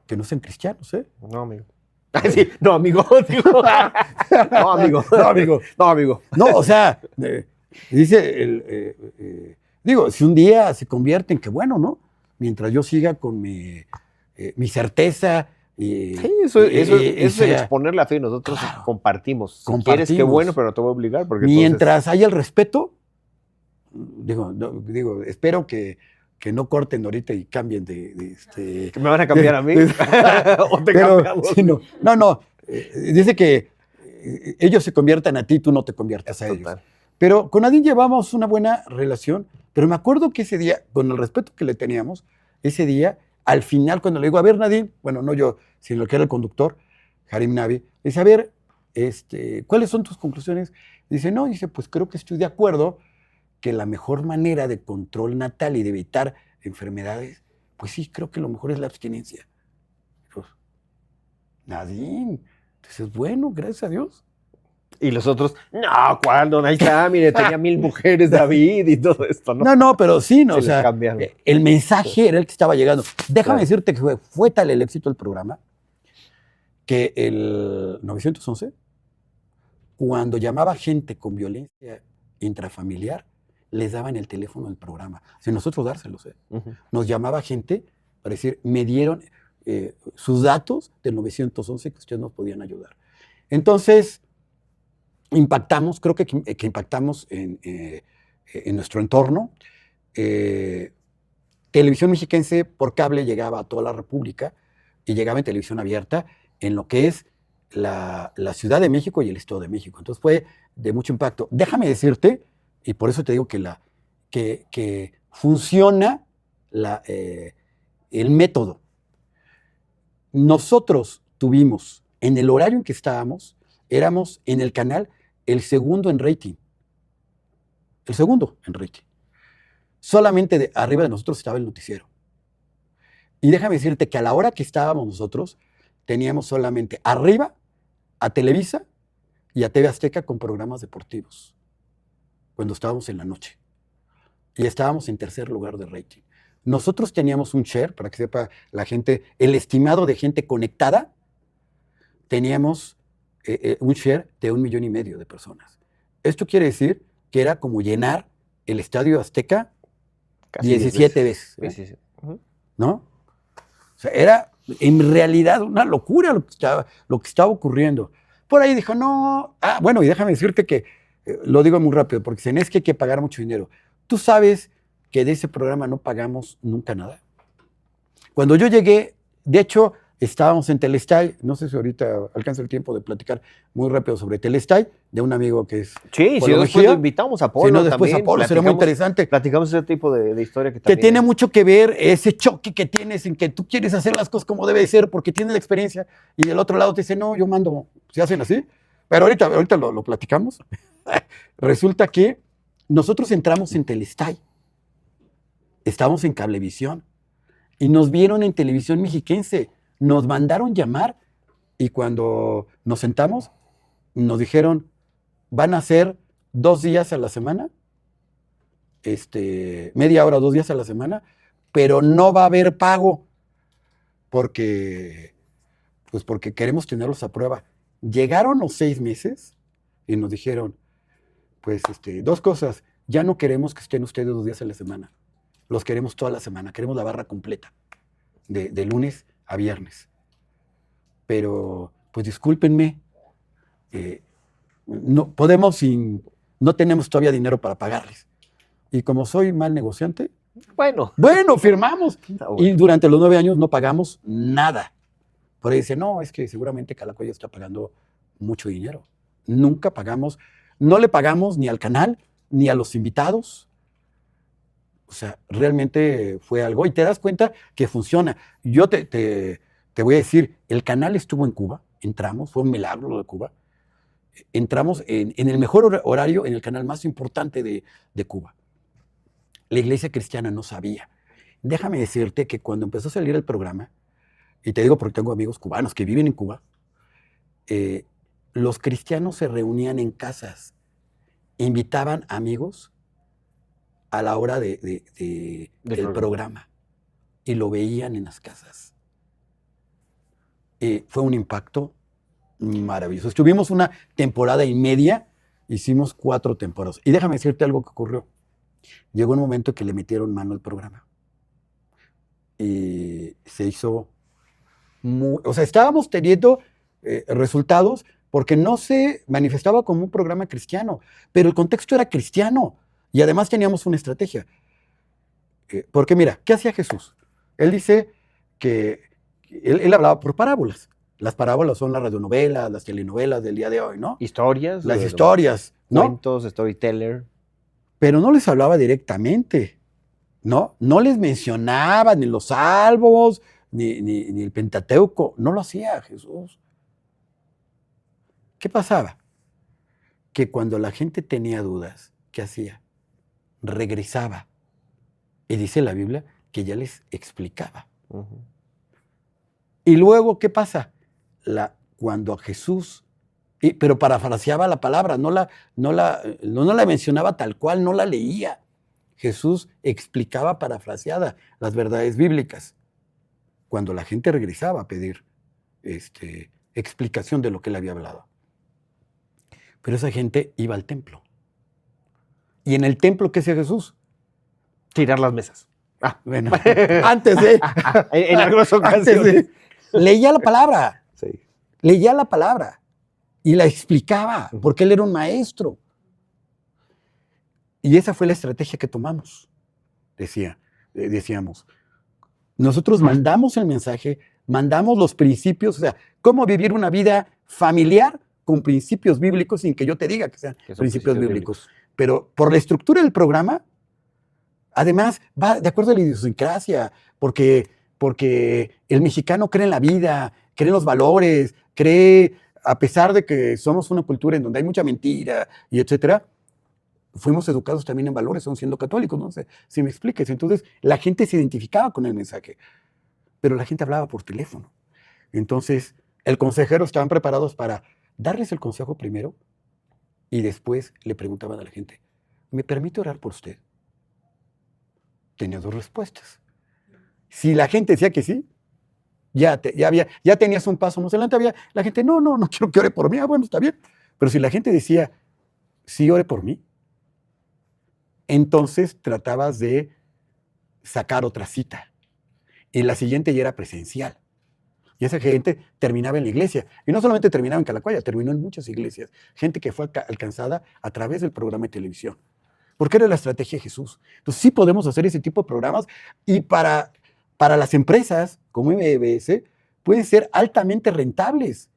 que no sean cristianos, ¿eh? No, amigo. Sí, no, amigo. Digo, no, amigo. No, amigo. No, amigo. No, o sea, dice, digo, si un día se convierte en que, bueno, ¿no? Mientras yo siga con mi certeza. Sí, eso es el exponer la fe. Nosotros claro, compartimos. Si quieres, qué bueno, pero no te voy a obligar. Porque mientras haya el respeto, digo, espero que no corten ahorita y cambien ¿Que me van a cambiar a mí? ¿O te cambiamos? Sí, no. Dice que ellos se conviertan a ti, tú no te conviertas a ellos. Pero con Nadine llevamos una buena relación, pero me acuerdo que ese día, con el respeto que le teníamos, ese día, al final, cuando le digo, a ver, Nadine, bueno, no yo, sino que era el conductor, Harim Navi, le dice, a ver, ¿cuáles son tus conclusiones? Dice, no, pues creo que estoy de acuerdo que la mejor manera de control natal y de evitar enfermedades, pues sí, creo que lo mejor es la abstinencia. Pues, Nadine, entonces, bueno, gracias a Dios. Y los otros, no, ¿cuál? Ahí está, mire, tenía 1000 mujeres David y todo esto, ¿no? No, pero sí, no, o sea, cambiaron. El mensaje era el que estaba llegando. Déjame decirte que fue tal el éxito del programa que el 911, cuando llamaba gente con violencia intrafamiliar, les daban el teléfono del programa, sin nosotros dárselos. Nos llamaba gente para decir, me dieron sus datos del 911 que ustedes nos podían ayudar. Entonces, impactamos, creo que impactamos en nuestro entorno. Televisión Mexiquense por cable llegaba a toda la República y llegaba en televisión abierta en lo que es la Ciudad de México y el Estado de México. Entonces fue de mucho impacto. Déjame decirte, y por eso te digo que funciona el método. Nosotros tuvimos, en el horario en que estábamos, éramos en el canal el segundo en rating. El segundo en rating. Solamente arriba de nosotros estaba el noticiero. Y déjame decirte que a la hora que estábamos nosotros, teníamos solamente arriba a Televisa y a TV Azteca con programas deportivos, cuando estábamos en la noche. Y estábamos en tercer lugar de rating. Nosotros teníamos un share, para que sepa la gente, el estimado de gente conectada, teníamos un share de 1,5 millones de personas. Esto quiere decir que era como llenar el Estadio Azteca casi 17 veces. Sí. ¿No? O sea, era en realidad una locura lo que estaba ocurriendo. Por ahí dijo, no. Bueno, y déjame decirte que lo digo muy rápido, porque dicen, es que hay que pagar mucho dinero. Tú sabes que de ese programa no pagamos nunca nada. Cuando yo llegué, de hecho, estábamos en Telestay, no sé si ahorita alcanza el tiempo de platicar muy rápido sobre Telestay, de un amigo que es sí, si después lo invitamos a Polo. Si no, después también, a Polo, será muy interesante. Platicamos ese tipo de historia que también... Que tiene mucho que ver ese choque que tienes en que tú quieres hacer las cosas como debe ser porque tienes la experiencia y del otro lado te dice, no, yo mando, se hacen así. Pero ahorita lo platicamos. Resulta que nosotros entramos en Telestay, estábamos en Cablevisión y nos vieron en Televisión Mexiquense. Nos mandaron llamar y cuando nos sentamos nos dijeron, van a ser 2 días a la semana, media hora, 2 días a la semana, pero no va a haber pago porque queremos tenerlos a prueba. Llegaron los 6 meses y nos dijeron, pues 2 cosas, ya no queremos que estén ustedes 2 días a la semana, los queremos toda la semana, queremos la barra completa, de lunes a viernes. Pero, pues discúlpenme, no tenemos todavía dinero para pagarles. Y como soy mal negociante, bueno, firmamos. Bueno. Y durante los 9 años no pagamos nada. Por ahí dice, no, es que seguramente Calacoya está pagando mucho dinero. Nunca pagamos, no le pagamos ni al canal, ni a los invitados. O sea, realmente fue algo. Y te das cuenta que funciona. Yo te Te voy a decir, el canal estuvo en Cuba, entramos, fue un milagro lo de Cuba. Entramos en el mejor horario, en el canal más importante de Cuba. La iglesia cristiana no sabía. Déjame decirte que cuando empezó a salir el programa, y te digo porque tengo amigos cubanos que viven en Cuba, los cristianos se reunían en casas, invitaban amigos a la hora del programa y lo veían en las casas. Fue un impacto maravilloso. Estuvimos una temporada y media, hicimos 4 temporadas. Y déjame decirte algo que ocurrió. Llegó un momento que le metieron mano al programa. Y se hizo o sea, estábamos teniendo resultados porque no se manifestaba como un programa cristiano, pero el contexto era cristiano y además teníamos una estrategia. Porque mira, ¿qué hacía Jesús? Él dice que él hablaba por parábolas. Las parábolas son las radionovelas, las telenovelas del día de hoy, ¿no? Historias. Las historias, ¿no? Cuentos, storyteller. Pero no les hablaba directamente, ¿no? No les mencionaba ni los salmos, ni el Pentateuco. No lo hacía Jesús. ¿Qué pasaba? Que cuando la gente tenía dudas, ¿qué hacía? Regresaba. Y dice la Biblia que ya les explicaba. Y luego, ¿qué pasa? Cuando Jesús, pero parafraseaba la palabra, no la mencionaba tal cual, no la leía. Jesús explicaba parafraseada las verdades bíblicas. Cuando la gente regresaba a pedir explicación de lo que él había hablado. Pero esa gente iba al templo. Y en el templo, ¿qué hacía Jesús? Tirar las mesas. Bueno, antes de... en algunas ocasiones. Leía la palabra. Sí. Leía la palabra. Y la explicaba, porque él era un maestro. Y esa fue la estrategia que tomamos. Decíamos. Nosotros mandamos el mensaje, mandamos los principios, o sea, cómo vivir una vida familiar con principios bíblicos sin que yo te diga que sean principios bíblicos. Pero por la estructura del programa, además, va de acuerdo a la idiosincrasia, porque el mexicano cree en la vida, cree en los valores, cree, a pesar de que somos una cultura en donde hay mucha mentira y etcétera, fuimos educados también en valores, aún siendo católicos, no sé si me expliques. Entonces, la gente se identificaba con el mensaje, pero la gente hablaba por teléfono. Entonces, el consejero estaban preparados para darles el consejo primero y después le preguntaban a la gente, ¿me permite orar por usted? Tenía 2 respuestas. Si la gente decía que sí, ya tenías un paso más adelante. La gente, no quiero que ore por mí. Bueno, está bien. Pero si la gente decía, sí, ore por mí, entonces tratabas de sacar otra cita. Y la siguiente ya era presencial. Y esa gente terminaba en la iglesia. Y no solamente terminaba en Calacuaya, terminó en muchas iglesias. Gente que fue alcanzada a través del programa de televisión. Porque era la estrategia de Jesús. Entonces sí podemos hacer ese tipo de programas. Y para las empresas como MBS pueden ser altamente rentables.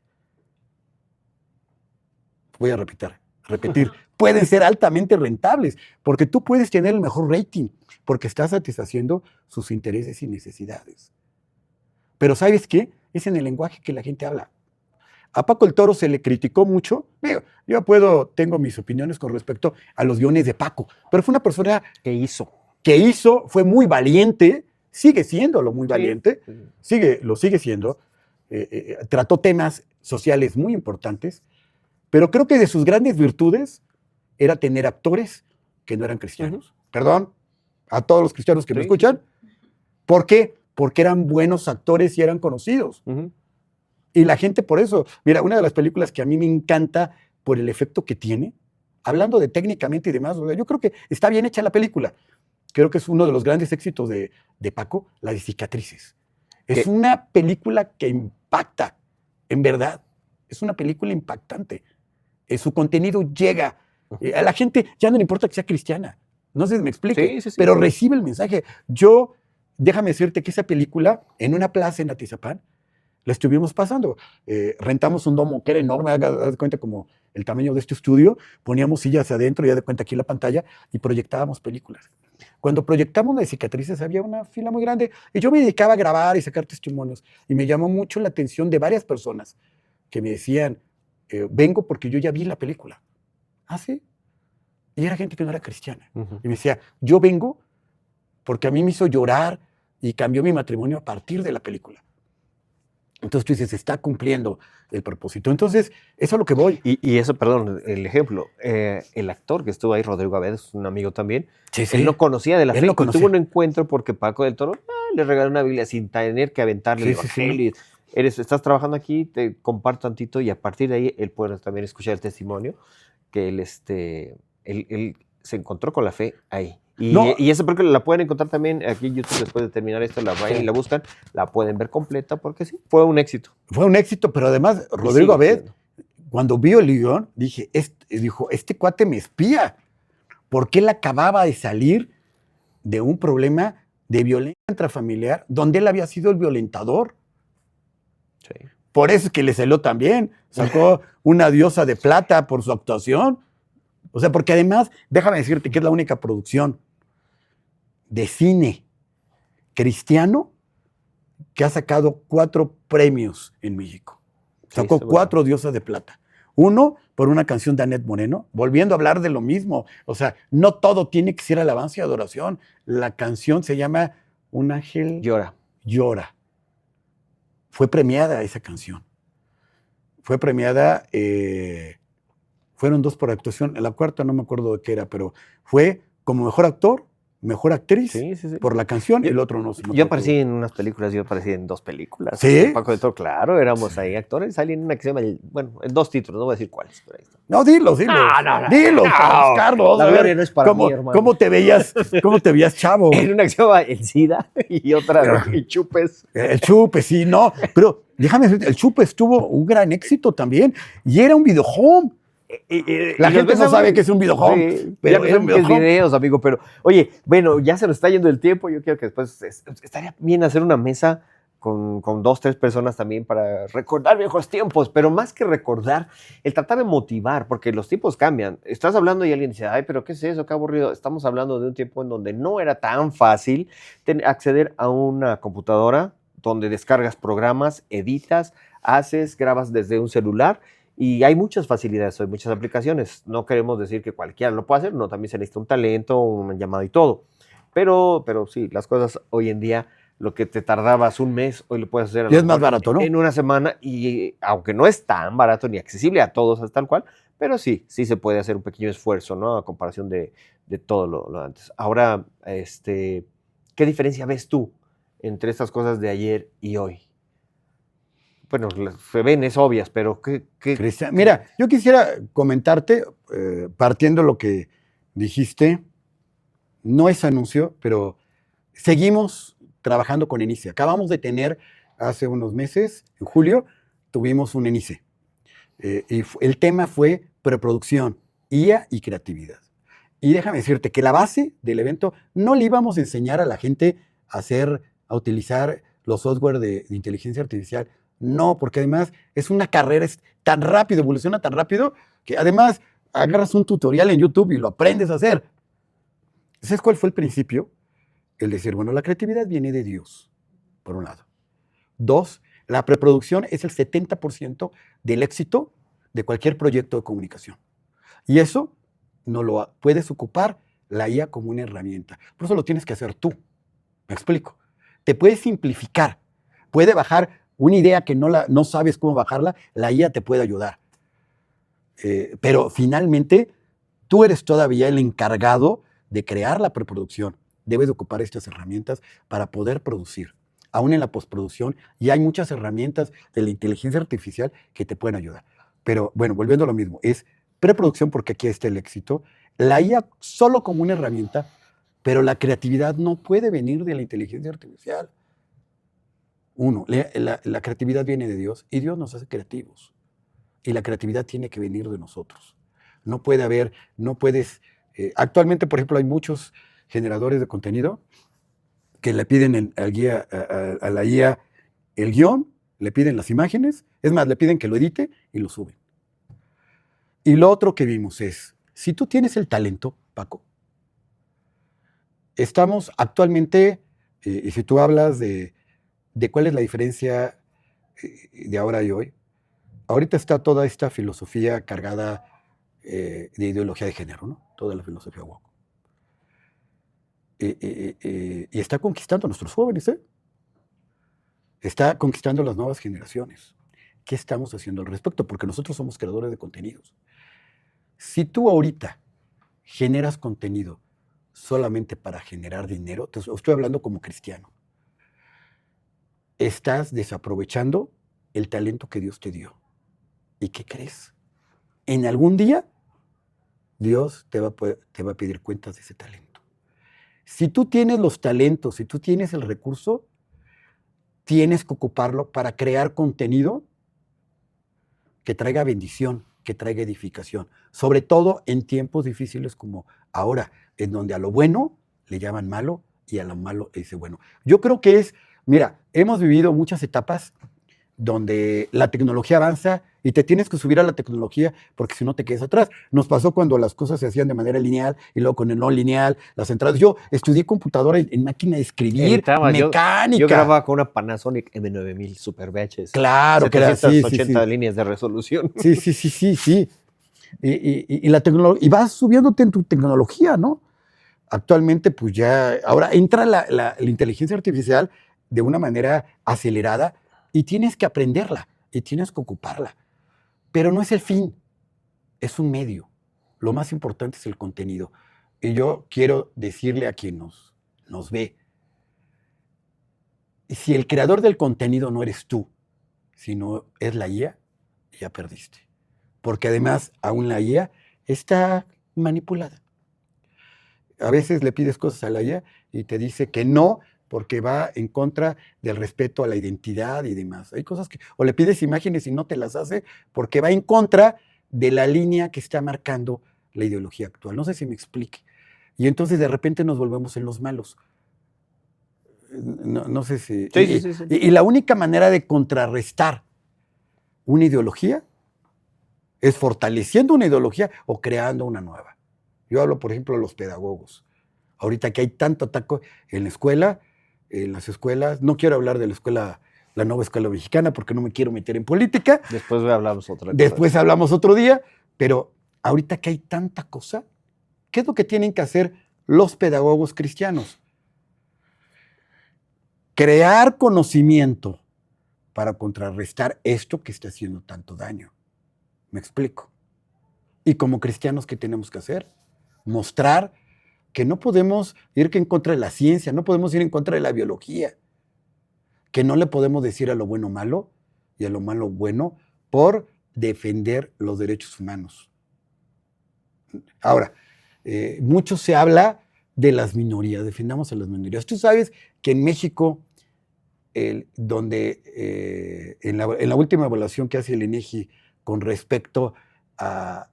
Voy a repetir. Pueden ser altamente rentables. Porque tú puedes tener el mejor rating. Porque estás satisfaciendo sus intereses y necesidades. Pero ¿sabes qué? Es en el lenguaje que la gente habla. A Paco el Toro se le criticó mucho. Yo tengo mis opiniones con respecto a los guiones de Paco, pero fue una persona que fue muy valiente, sigue siéndolo muy valiente, lo sigue siendo, trató temas sociales muy importantes, pero creo que de sus grandes virtudes era tener actores que no eran cristianos. Perdón a todos los cristianos que me escuchan. ¿Por qué? Porque eran buenos actores y eran conocidos. Y la gente por eso, mira, una de las películas que a mí me encanta por el efecto que tiene, hablando de técnicamente y demás, yo creo que está bien hecha la película. Creo que es uno de los grandes éxitos de Paco, la de Cicatrices. Es una película que impacta, en verdad. Es una película impactante. Su contenido llega. A la gente ya no le importa que sea cristiana. No sé si me explique, pero recibe el mensaje. Déjame decirte que esa película, en una plaza en Atizapán, la estuvimos pasando. Rentamos un domo que era enorme, haz de cuenta como el tamaño de este estudio, poníamos sillas adentro, ya de cuenta aquí la pantalla, y proyectábamos películas. Cuando proyectamos las cicatrices había una fila muy grande y yo me dedicaba a grabar y sacar testimonios y me llamó mucho la atención de varias personas que me decían, vengo porque yo ya vi la película. ¿Ah, sí? Y era gente que no era cristiana. Y me decía, yo vengo porque a mí me hizo llorar y cambió mi matrimonio a partir de la película. Entonces tú dices, se está cumpliendo el propósito. Entonces, eso es lo que voy. Y eso, perdón, el ejemplo, el actor que estuvo ahí, Rodrigo Abed, es un amigo también, Sí, sí. él no conocía de la Él fe, no y conocía. tuvo un encuentro porque Paco del Toro le regaló una Biblia sin tener que aventarle el evangelio. Estás trabajando aquí, te comparto tantito, y a partir de ahí él puede también escuchar el testimonio que él se encontró con la fe ahí. Y esa película la pueden encontrar también aquí en YouTube después de terminar esto, la vayan y la buscan, la pueden ver completa porque sí, fue un éxito. Fue un éxito, pero además Rodrigo Abed, cuando vio el guión, dijo, este cuate me espía, porque él acababa de salir de un problema de violencia intrafamiliar donde él había sido el violentador. Sí. Por eso es que le salió tan bien, sacó una Diosa de Plata por su actuación. O sea, porque además, déjame decirte que es la única producción de cine cristiano que ha sacado 4 premios en México. Sacó 4 Diosas de Plata. Uno por una canción de Annette Moreno, volviendo a hablar de lo mismo. O sea, no todo tiene que ser alabanza y adoración. La canción se llama Un ángel llora. Fue premiada esa canción. Fue premiada, fueron 2 por actuación. La cuarta no me acuerdo de qué era, pero fue como mejor actor, mejor actriz por la canción, el otro no. Yo aparecí en unas películas, yo aparecí en 2 películas. ¿Sí? Paco de Toro, claro, éramos ahí actores. Salí en una que se llama, bueno, en 2 títulos, no voy a decir cuáles. Pero ahí está. No, dilos. Dilos, Carlos. La gloria no es para mí, hermano. ¿Cómo te veías chavo? En una que se llama El SIDA y otra El Chupes. El Chupes, sí, no. Pero déjame decirte, el Chupes tuvo un gran éxito también y era un videohome. La gente no sabe que es un videohome, sí, pero ya no es videos, amigo. Pero, oye, bueno, ya se nos está yendo el tiempo. Yo quiero que después estaría bien hacer una mesa con 2, 3 personas también para recordar viejos tiempos, pero más que recordar, el tratar de motivar, porque los tiempos cambian. Estás hablando y alguien dice, ay, pero ¿qué es eso? Qué aburrido. Estamos hablando de un tiempo en donde no era tan fácil acceder a una computadora donde descargas programas, editas, haces, grabas desde un celular. Y hay muchas facilidades, hay muchas aplicaciones. No queremos decir que cualquiera lo puede hacer, no, también se necesita un talento, un llamado y todo. Pero sí, las cosas hoy en día, lo que te tardabas un mes, hoy lo puedes hacer y es más barato, ¿no? En una semana, y aunque no es tan barato ni accesible a todos hasta tal cual, pero sí se puede hacer un pequeño esfuerzo, ¿no? A comparación de todo lo antes. Ahora, ¿qué diferencia ves tú entre estas cosas de ayer y hoy? Bueno, se ven, es obvias, pero Cristian, mira, yo quisiera comentarte, partiendo de lo que dijiste, no es anuncio, pero seguimos trabajando con ENICE. Acabamos de tener, hace unos meses, en julio, tuvimos un ENICE. Y el tema fue preproducción, IA y creatividad. Y déjame decirte que la base del evento no le íbamos a enseñar a la gente a utilizar los software de inteligencia artificial. No, porque además es una carrera, es tan rápido, evoluciona tan rápido, que además agarras un tutorial en YouTube y lo aprendes a hacer. ¿Sabes cuál fue el principio? El decir, bueno, la creatividad viene de Dios, por un lado. 2, la preproducción es el 70% del éxito de cualquier proyecto de comunicación. Y eso no lo puedes ocupar la IA como una herramienta. Por eso lo tienes que hacer tú. ¿Me explico? Te puede simplificar, puede bajar una idea que no sabes cómo bajarla, la IA te puede ayudar. Pero finalmente, tú eres todavía el encargado de crear la preproducción. Debes de ocupar estas herramientas para poder producir. Aún en la postproducción, y hay muchas herramientas de la inteligencia artificial que te pueden ayudar. Pero bueno, volviendo a lo mismo, es preproducción porque aquí está el éxito. La IA solo como una herramienta, pero la creatividad no puede venir de la inteligencia artificial. Uno, la creatividad viene de Dios y Dios nos hace creativos. Y la creatividad tiene que venir de nosotros. No puede haber, no puedes... actualmente, por ejemplo, hay muchos generadores de contenido que le piden a la guía el guión, le piden las imágenes, es más, le piden que lo edite y lo suben. Y lo otro que vimos es, si tú tienes el talento, Paco, Estamos actualmente, y si tú hablas de cuál es la diferencia de ahora y hoy, ahorita está toda esta filosofía cargada de ideología de género, ¿no? Toda la filosofía woke. Y está conquistando a nuestros jóvenes, ¿eh? Está conquistando a las nuevas generaciones. ¿Qué estamos haciendo al respecto? Porque nosotros somos creadores de contenidos. Si tú ahorita generas contenido solamente para generar dinero, te estoy hablando como cristiano, estás desaprovechando el talento que Dios te dio. ¿Y qué crees? En algún día, Dios te va a pedir cuentas de ese talento. Si tú tienes los talentos, si tú tienes el recurso, tienes que ocuparlo para crear contenido que traiga bendición, que traiga edificación. Sobre todo en tiempos difíciles como ahora, en donde a lo bueno le llaman malo y a lo malo le dice bueno. Yo creo que mira, hemos vivido muchas etapas donde la tecnología avanza y te tienes que subir a la tecnología porque si no te quedas atrás. Nos pasó cuando las cosas se hacían de manera lineal y luego con el no lineal, las entradas. Yo estudié computadora en máquina de escribir, mecánica. Yo grababa con una Panasonic M9000 Super VHS. Claro, que era 780 líneas de resolución. Sí. Y la tecnología, y vas subiéndote en tu tecnología, ¿no? Actualmente, pues ya, ahora entra la inteligencia artificial de una manera acelerada y tienes que aprenderla y tienes que ocuparla. Pero no es el fin, es un medio. Lo más importante es el contenido. Y yo quiero decirle a quien nos ve, si el creador del contenido no eres tú, sino es la IA, ya perdiste. Porque además, aún la IA está manipulada. A veces le pides cosas a la IA y te dice que no, porque va en contra del respeto a la identidad y demás. Hay cosas que, o le pides imágenes y no te las hace, porque va en contra de la línea que está marcando la ideología actual. No sé si me explique. Y entonces de repente nos volvemos en los malos. No sé si... Sí. Y la única manera de contrarrestar una ideología es fortaleciendo una ideología o creando una nueva. Yo hablo, por ejemplo, de los pedagogos. Ahorita que hay tanto ataque en la escuela, en las escuelas, no quiero hablar de la nueva escuela mexicana porque no me quiero meter en política. Después hablamos otra cosa. Después hablamos otro día, pero ahorita que hay tanta cosa, ¿qué es lo que tienen que hacer los pedagogos cristianos? Crear conocimiento para contrarrestar esto que está haciendo tanto daño. ¿Me explico? Y como cristianos, ¿qué tenemos que hacer? Mostrar que no podemos ir en contra de la ciencia, no podemos ir en contra de la biología, que no le podemos decir a lo bueno malo y a lo malo bueno por defender los derechos humanos. Ahora, mucho se habla de las minorías, defendamos a las minorías. Tú sabes que en México, donde en la última evaluación que hace el INEGI con respecto a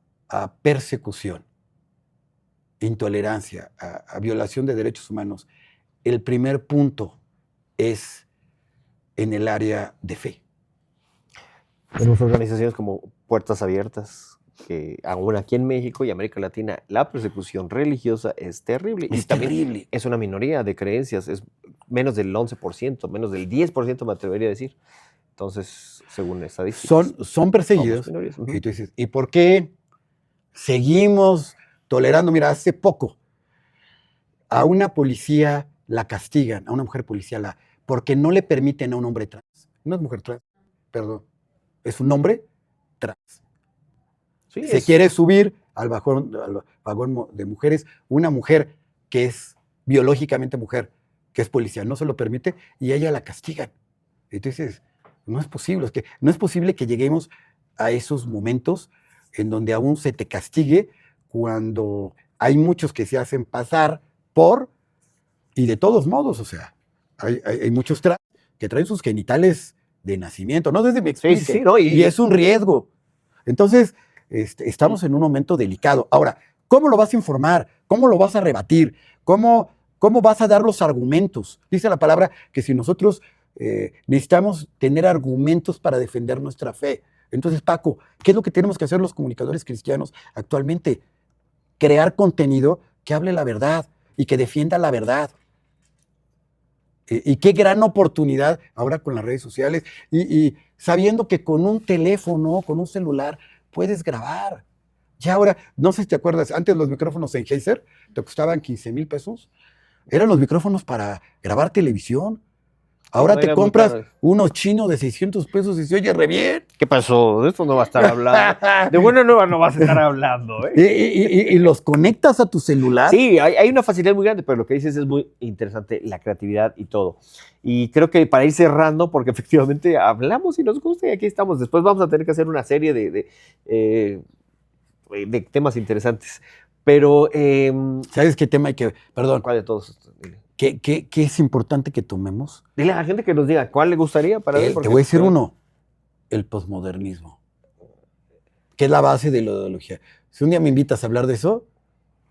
persecución, intolerancia, a violación de derechos humanos, el primer punto es en el área de fe. Tenemos organizaciones como Puertas Abiertas, que aún aquí en México y América Latina la persecución religiosa es terrible. Es terrible. Es una minoría de creencias, es menos del 11%, menos del 10% me atrevería a decir. Entonces, según estadísticas. Son perseguidos. Y tú dices, ¿y por qué seguimos tolerando? Mira, hace poco a una policía la castigan, a una mujer policía, porque no le permiten a un hombre trans. No es mujer trans, perdón. Es un hombre trans. Sí, se quiere subir al vagón de mujeres, una mujer que es biológicamente mujer, que es policía, no se lo permite y a ella la castigan. Entonces, no es posible, no es posible que lleguemos a esos momentos en donde aún se te castigue cuando hay muchos que se hacen pasar por, y de todos modos, o sea, hay muchos trans que traen sus genitales de nacimiento, no desde mi explique, ¿no? Y es un riesgo. Entonces, estamos en un momento delicado. Ahora, ¿cómo lo vas a informar? ¿Cómo lo vas a rebatir? ¿Cómo vas a dar los argumentos? Dice la palabra que si nosotros necesitamos tener argumentos para defender nuestra fe. Entonces, Paco, ¿qué es lo que tenemos que hacer los comunicadores cristianos actualmente? Crear contenido que hable la verdad, y que defienda la verdad. Y qué gran oportunidad ahora con las redes sociales y sabiendo que con un teléfono, con un celular, puedes grabar. Ya ahora, no sé si te acuerdas, antes los micrófonos Sennheiser te costaban 15,000 pesos. Eran los micrófonos para grabar televisión. Ahora no te era muy compras caro. unos chinos de 600 pesos y se oye re bien. ¿Qué pasó? De esto no va a estar hablando. De buena nueva no vas a estar hablando, ¿eh? Y los conectas a tu celular. Sí, hay una facilidad muy grande, pero lo que dices es muy interesante, la creatividad y todo. Y creo que para ir cerrando, porque efectivamente hablamos y nos gusta y aquí estamos. Después vamos a tener que hacer una serie de temas interesantes. Pero, ¿Sabes qué tema hay que...? Perdón. ¿cuál de todos? Dile. ¿Qué es importante que tomemos? Dile a la gente que nos diga cuál le gustaría para ver. Te voy a decir uno. El posmodernismo. Que es la base de la ideología. Si un día me invitas a hablar de eso...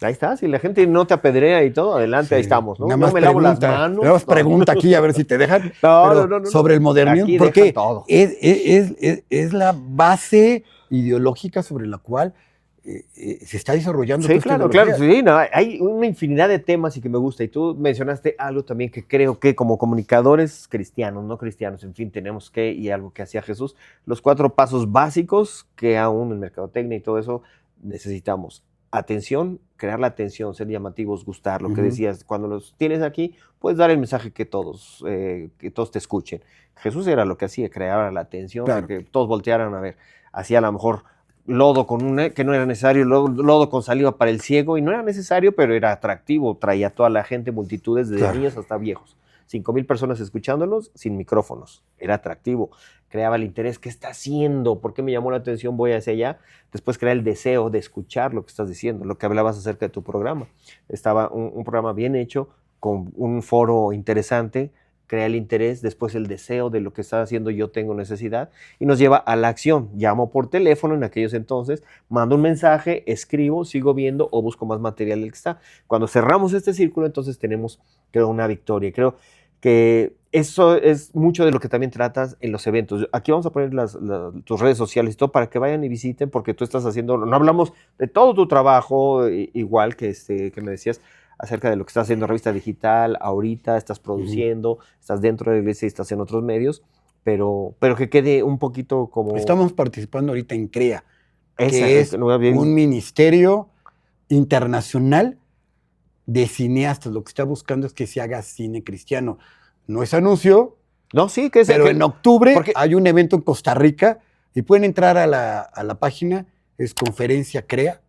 Ahí está, si la gente no te apedrea y todo, adelante, sí, ahí estamos, ¿no? Nada más no me lavo las manos. Nada más pregunta aquí a ver si te dejan. No. Sobre el modernismo, aquí porque todo. Es la base ideológica sobre la cual se está desarrollando. Sí, claro, sí, no, hay una infinidad de temas y que me gusta. Y tú mencionaste algo también que creo que como comunicadores cristianos, no cristianos, en fin, tenemos que, y algo que hacía Jesús, los 4 pasos básicos que aún en mercadotecnia y todo eso necesitamos. Atención, crear la atención, ser llamativos, gustar, lo que decías, cuando los tienes aquí, puedes dar el mensaje que todos te escuchen. Jesús era lo que hacía, crear la atención, claro, que todos voltearan a ver. Hacía a lo mejor lodo que no era necesario, lodo con saliva para el ciego, y no era necesario, pero era atractivo, traía a toda la gente, multitudes, desde claro, niños hasta viejos. 5,000 personas escuchándolos sin micrófonos, era atractivo, creaba el interés, ¿qué está haciendo? ¿Por qué me llamó la atención? Voy hacia allá. Después crea el deseo de escuchar lo que estás diciendo, lo que hablabas acerca de tu programa. Estaba un programa bien hecho, con un foro interesante, crea el interés, después el deseo de lo que estás haciendo, yo tengo necesidad, y nos lleva a la acción. Llamo por teléfono en aquellos entonces, mando un mensaje, escribo, sigo viendo o busco más material del que está. Cuando cerramos este círculo, entonces tenemos, creo, una victoria. Creo que eso es mucho de lo que también tratas en los eventos. Aquí vamos a poner tus redes sociales y todo para que vayan y visiten, porque tú estás haciendo, no hablamos de todo tu trabajo, igual que me decías, acerca de lo que estás haciendo en Revista Digital, ahorita estás produciendo, estás dentro de la iglesia y estás en otros medios, pero que quede un poquito como... Estamos participando ahorita en CREA, que es un ministerio internacional de cineastas. Lo que está buscando es que se haga cine cristiano. No es anuncio, no, sí, que es, pero en octubre hay un evento en Costa Rica y pueden entrar a la página, es Conferencia CREA,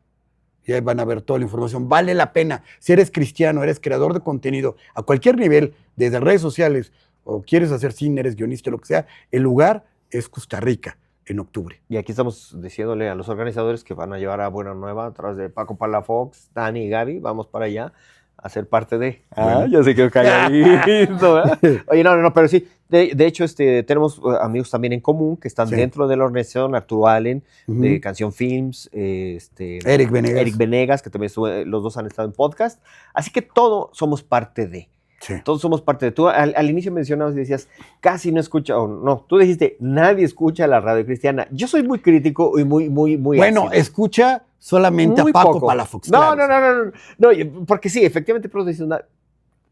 y ahí van a ver toda la información. Vale la pena. Si eres cristiano, eres creador de contenido, a cualquier nivel, desde redes sociales, o quieres hacer cine, eres guionista, lo que sea, el lugar es Costa Rica, en octubre. Y aquí estamos diciéndole a los organizadores que van a llevar a Buena Nueva a través de Paco Palafox, Dani y Gaby, vamos para allá a ser parte de... Bueno. Ya se quedó calladito, ¿eh? Oye, no, pero sí, de hecho, tenemos amigos también en común que están dentro de la organización, Arturo Allen, de Canción Films, Eric Venegas, que también los dos han estado en podcast. Así que todos somos parte de. Sí. Todos somos parte de. Tú al inicio mencionabas y decías, casi no escucha, o no, tú dijiste, nadie escucha la radio cristiana. Yo soy muy crítico y muy bueno, ácido. Escucha solamente muy a Paco Palafox. No, porque sí, efectivamente,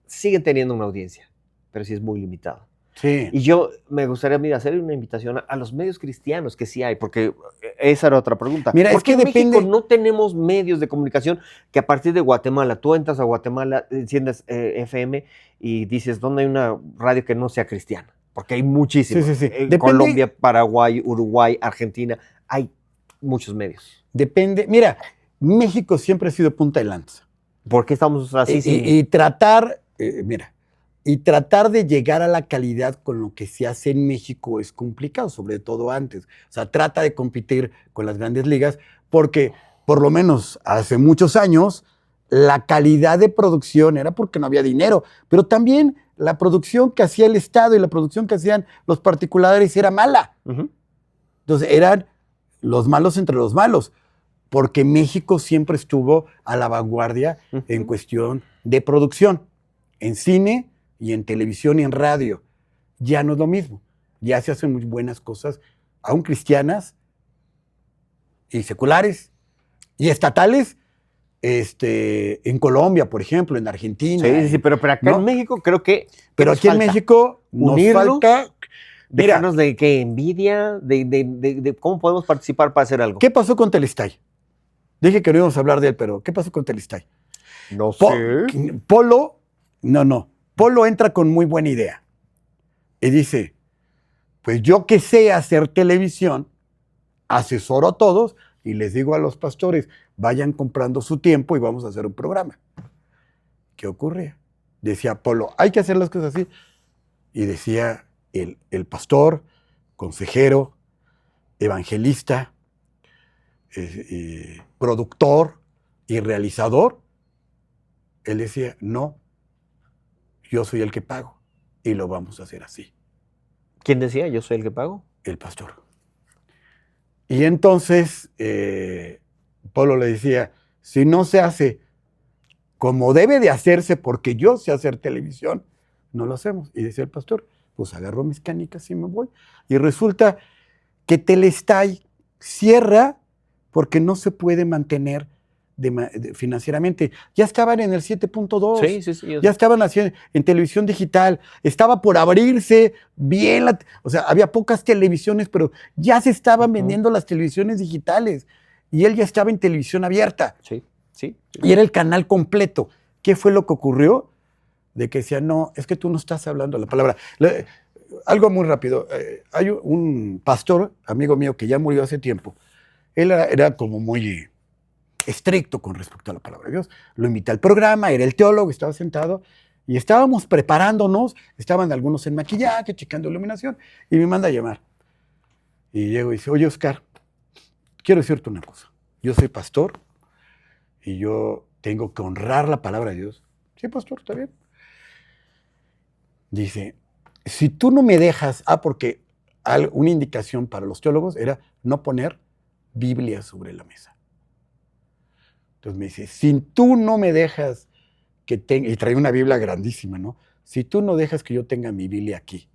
siguen teniendo una audiencia, pero sí es muy limitado. Sí. Y yo me gustaría, hacer una invitación a los medios cristianos que sí hay, porque esa era otra pregunta. Mira, ¿por qué en México no tenemos medios de comunicación que a partir de Guatemala, tú entras a Guatemala, enciendes FM y dices, ¿dónde hay una radio que no sea cristiana? Porque hay muchísimas. Sí. Colombia, Paraguay, Uruguay, Argentina, hay muchos medios. Depende. Mira, México siempre ha sido punta de lanza. ¿Por qué estamos así? Y tratar de llegar a la calidad con lo que se hace en México es complicado, sobre todo antes. O sea, trata de competir con las grandes ligas porque, por lo menos hace muchos años, la calidad de producción era porque no había dinero, pero también la producción que hacía el Estado y la producción que hacían los particulares era mala. Entonces, eran los malos entre los malos, porque México siempre estuvo a la vanguardia en cuestión de producción, en cine y en televisión y en radio. Ya no es lo mismo. Ya se hacen muy buenas cosas, aún cristianas y seculares y estatales, en Colombia, por ejemplo, en Argentina. Sí, pero acá ¿no? en México creo que Pero aquí en México nos unirnos, falta... dejarnos de qué envidia, de cómo podemos participar para hacer algo. ¿Qué pasó con Telestay? Dije que no íbamos a hablar de él, pero ¿qué pasó con Telestay? No sé. Polo entra con muy buena idea y dice, pues yo que sé hacer televisión, asesoro a todos y les digo a los pastores, vayan comprando su tiempo y vamos a hacer un programa. ¿Qué ocurre? Decía Polo, hay que hacer las cosas así. Y decía el pastor, consejero, evangelista, productor y realizador, él decía, no, yo soy el que pago y lo vamos a hacer así. ¿Quién decía? ¿Yo soy el que pago? El pastor. Y entonces Polo le decía, si no se hace como debe de hacerse porque yo sé hacer televisión, no lo hacemos. Y decía el pastor, pues agarro mis canicas y me voy. Y resulta que Telestay cierra porque no se puede mantener financieramente. Ya estaban en el 7.2. Sí. Ya estaban haciendo en televisión digital. Estaba por abrirse bien. O sea, había pocas televisiones, pero ya se estaban vendiendo las televisiones digitales. Y él ya estaba en televisión abierta. Sí. Y era el canal completo. ¿Qué fue lo que ocurrió? De que decía, no, es que tú no estás hablando la palabra. Algo muy rápido. Hay un pastor, amigo mío, que ya murió hace tiempo. Él era como muy estricto con respecto a la palabra de Dios. Lo invité al programa, era el teólogo, estaba sentado y estábamos preparándonos. Estaban algunos en maquillaje, checando iluminación, y me manda a llamar. Y llego y dice, oye, Oscar, quiero decirte una cosa. Yo soy pastor y yo tengo que honrar la palabra de Dios. Sí, pastor, está bien. Dice, si tú no me dejas, porque una indicación para los teólogos era no poner Biblia sobre la mesa. Entonces me dice, si tú no me dejas que tenga, y trae una Biblia grandísima, ¿no? Si tú no dejas que yo tenga mi Biblia aquí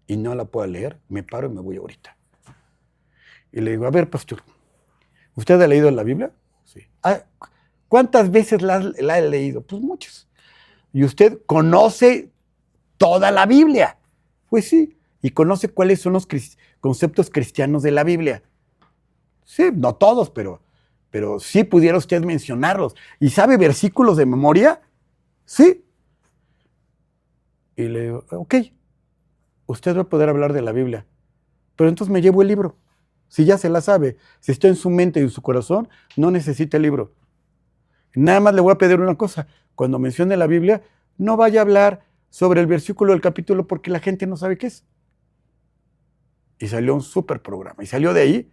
y no la pueda leer, me paro y me voy ahorita. Y le digo, a ver, pastor, ¿usted ha leído la Biblia? Sí. ¿Cuántas veces la ha leído? Pues muchas. ¿Y usted conoce toda la Biblia? Pues sí. ¿Y conoce cuáles son los conceptos cristianos de la Biblia? Sí, no todos, pero sí pudiera usted mencionarlos. ¿Y sabe versículos de memoria? Sí. Y le digo, ok, usted va a poder hablar de la Biblia, pero entonces me llevo el libro. Si ya se la sabe, si está en su mente y en su corazón, no necesita el libro. Nada más le voy a pedir una cosa. Cuando mencione la Biblia, no vaya a hablar sobre el versículo del capítulo porque la gente no sabe qué es. Y salió un súper programa. Y salió de ahí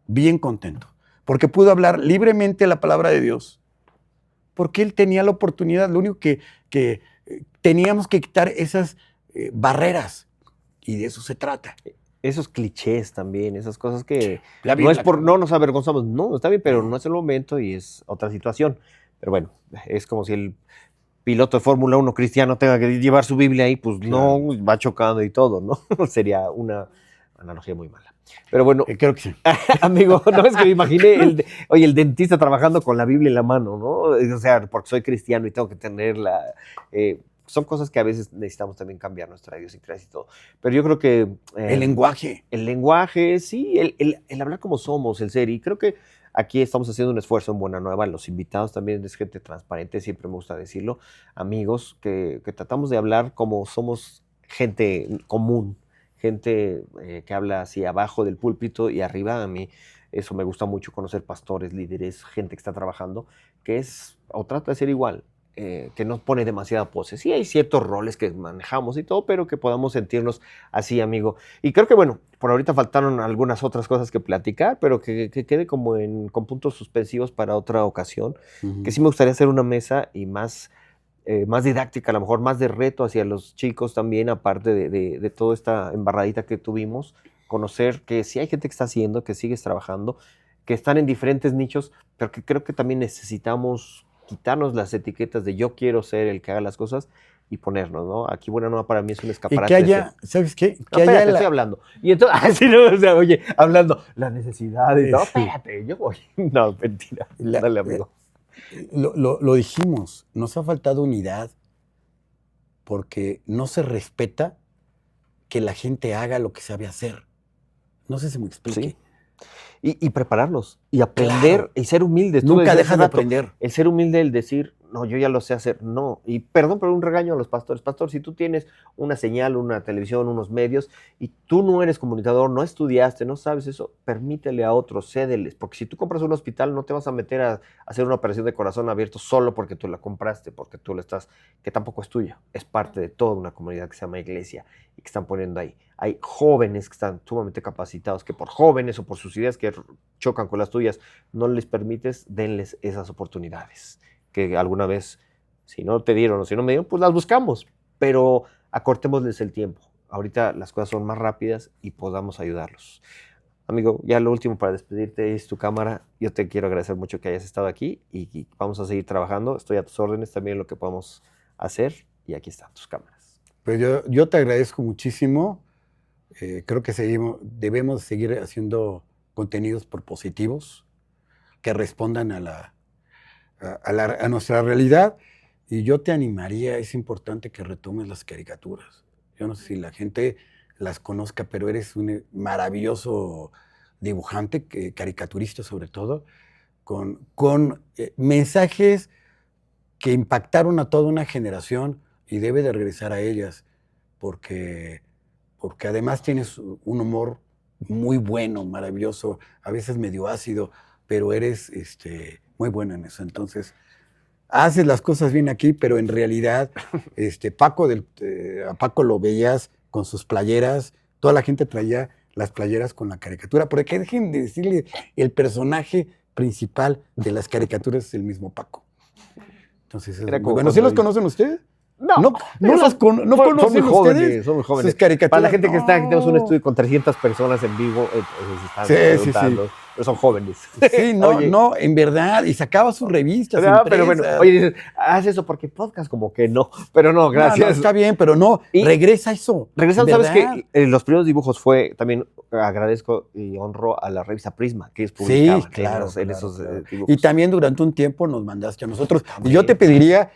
bien contento. Porque pudo hablar libremente la palabra de Dios. Porque él tenía la oportunidad. Lo único que teníamos que quitar esas barreras. Y de eso se trata. Esos clichés también, esas cosas que no es por no nos avergonzamos. No, está bien, pero no es el momento y es otra situación. Pero bueno, es como si el piloto de Fórmula 1 cristiano tenga que llevar su Biblia ahí, pues claro. No, va chocando y todo, ¿no? Sería una analogía muy mala. Pero bueno, creo que sí. Amigo, no es que me imaginé el dentista trabajando con la Biblia en la mano, ¿no? O sea, porque soy cristiano y tengo que tenerla. Son cosas que a veces necesitamos también cambiar nuestra idiosincrasia y todo. Pero yo creo que... el lenguaje. El lenguaje, sí, el hablar como somos, el ser. Y creo que aquí estamos haciendo un esfuerzo en Buena Nueva. Los invitados también es gente transparente, siempre me gusta decirlo. Amigos, que tratamos de hablar como somos gente común. Gente que habla así abajo del púlpito y arriba. A mí eso me gusta mucho, conocer pastores, líderes, gente que está trabajando, que es o trata de ser igual. Que no pone demasiada pose. Sí hay ciertos roles que manejamos y todo, pero que podamos sentirnos así, amigo. Y creo que, bueno, por ahorita faltaron algunas otras cosas que platicar, pero que quede como con puntos suspensivos para otra ocasión. Uh-huh. Que sí me gustaría hacer una mesa y más didáctica, a lo mejor más de reto hacia los chicos también, aparte de toda esta embarradita que tuvimos, conocer que sí hay gente que está haciendo, que sigues trabajando, que están en diferentes nichos, pero que creo que también necesitamos quitarnos las etiquetas de yo quiero ser el que haga las cosas y ponernos, ¿no? Aquí Buena Nueva para mí es un escaparate. Y que haya, ¿sabes qué? Que haya estoy hablando. Y entonces, no, o sea, oye, hablando, la necesidad y todo, espérate, yo voy. No, mentira. Dale, amigo. Lo dijimos, nos ha faltado unidad porque no se respeta que la gente haga lo que sabe hacer. No sé si me explique. Sí. Y prepararlos, y aprender, Claro. y ser humildes. Tú Nunca decías dejas hace de rato, aprender. el ser humilde, el decir, no, yo ya lo sé hacer, no. Y perdón, pero un regaño a los pastores. Pastor, si tú tienes una señal, una televisión, unos medios, y tú no eres comunicador, no estudiaste, no sabes eso, permítele a otros, cédeles. Porque si tú compras un hospital, no te vas a meter a hacer una operación de corazón abierto solo porque tú la compraste, porque tú la estás, que tampoco es tuya. Es parte de toda una comunidad que se llama iglesia y que están poniendo ahí. Hay jóvenes que están sumamente capacitados, que por jóvenes o por sus ideas que chocan con las tuyas, no les permites, denles esas oportunidades. Que alguna vez, si no te dieron o si no me dieron, pues las buscamos, pero acortémosles el tiempo. Ahorita las cosas son más rápidas y podamos ayudarlos. Amigo, ya lo último para despedirte es tu cámara. Yo te quiero agradecer mucho que hayas estado aquí y vamos a seguir trabajando. Estoy a tus órdenes también en lo que podamos hacer y aquí están tus cámaras. Pues yo te agradezco muchísimo. Creo que debemos seguir haciendo contenidos propositivos que respondan a nuestra realidad. Y yo te animaría, es importante que retomes las caricaturas. Yo no sé si la gente las conozca, pero eres un maravilloso dibujante, caricaturista sobre todo, con mensajes que impactaron a toda una generación y debe de regresar a ellas, porque además tienes un humor muy bueno, maravilloso, a veces medio ácido, pero eres muy bueno en eso. Entonces, haces las cosas bien aquí, pero en realidad, a Paco lo veías con sus playeras, toda la gente traía las playeras con la caricatura, porque dejen de decirle, el personaje principal de las caricaturas es el mismo Paco. Entonces, bueno, ¿sí los conocen ustedes? No, ¿No conocen ustedes? Son muy jóvenes. Sus caricaturas. Para la gente que está aquí, tenemos un estudio con 300 personas en vivo. Sí. Pero son jóvenes. Sí, no, en verdad. Y sacaba sus revistas. Pero bueno, oye, dices, haz eso porque podcast como que no. Pero no, gracias. No, está bien, pero no, regresa eso. Regresando, sabes que los primeros dibujos fue, también agradezco y honro a la revista Prisma, que es publicada claro, en esos dibujos. Y también durante un tiempo nos mandaste a nosotros. Y yo te pediría,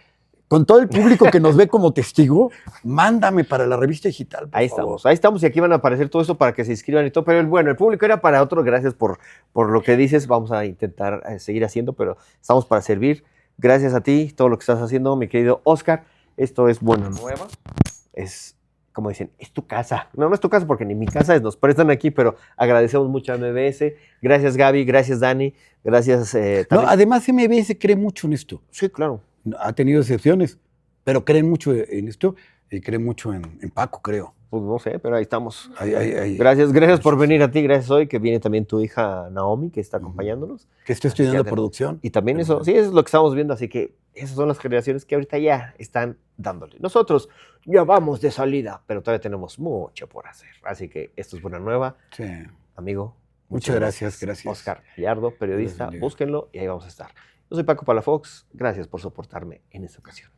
con todo el público que nos ve como testigo, mándame para la revista digital, por favor. Ahí estamos, y aquí van a aparecer todo esto para que se inscriban y todo, pero bueno, el público era para otro. Gracias por lo que dices. Vamos a intentar seguir haciendo, pero estamos para servir. Gracias a ti, todo lo que estás haciendo, mi querido Oscar. Esto es Buena Nueva. Es, como dicen, es tu casa. No es tu casa porque ni mi casa es, nos prestan aquí, pero agradecemos mucho a MBS. Gracias, Gaby, gracias, Dani, gracias. No, además MBS cree mucho en esto. Sí, claro. Ha tenido excepciones, pero creen mucho en esto y creen mucho en Paco, creo. Pues no sé, pero ahí estamos. Ahí. Gracias por venir a ti, gracias hoy, que viene también tu hija Naomi, que está acompañándonos. Que está estudiando producción. Y también eso es lo que estamos viendo, así que esas son las generaciones que ahorita ya están dándole. Nosotros ya vamos de salida, pero todavía tenemos mucho por hacer. Así que esto es Buena Nueva. Sí. Amigo. Muchas gracias. Oscar Gallardo, periodista, búsquenlo y ahí vamos a estar. Yo soy Paco Palafox, gracias por soportarme en esta ocasión.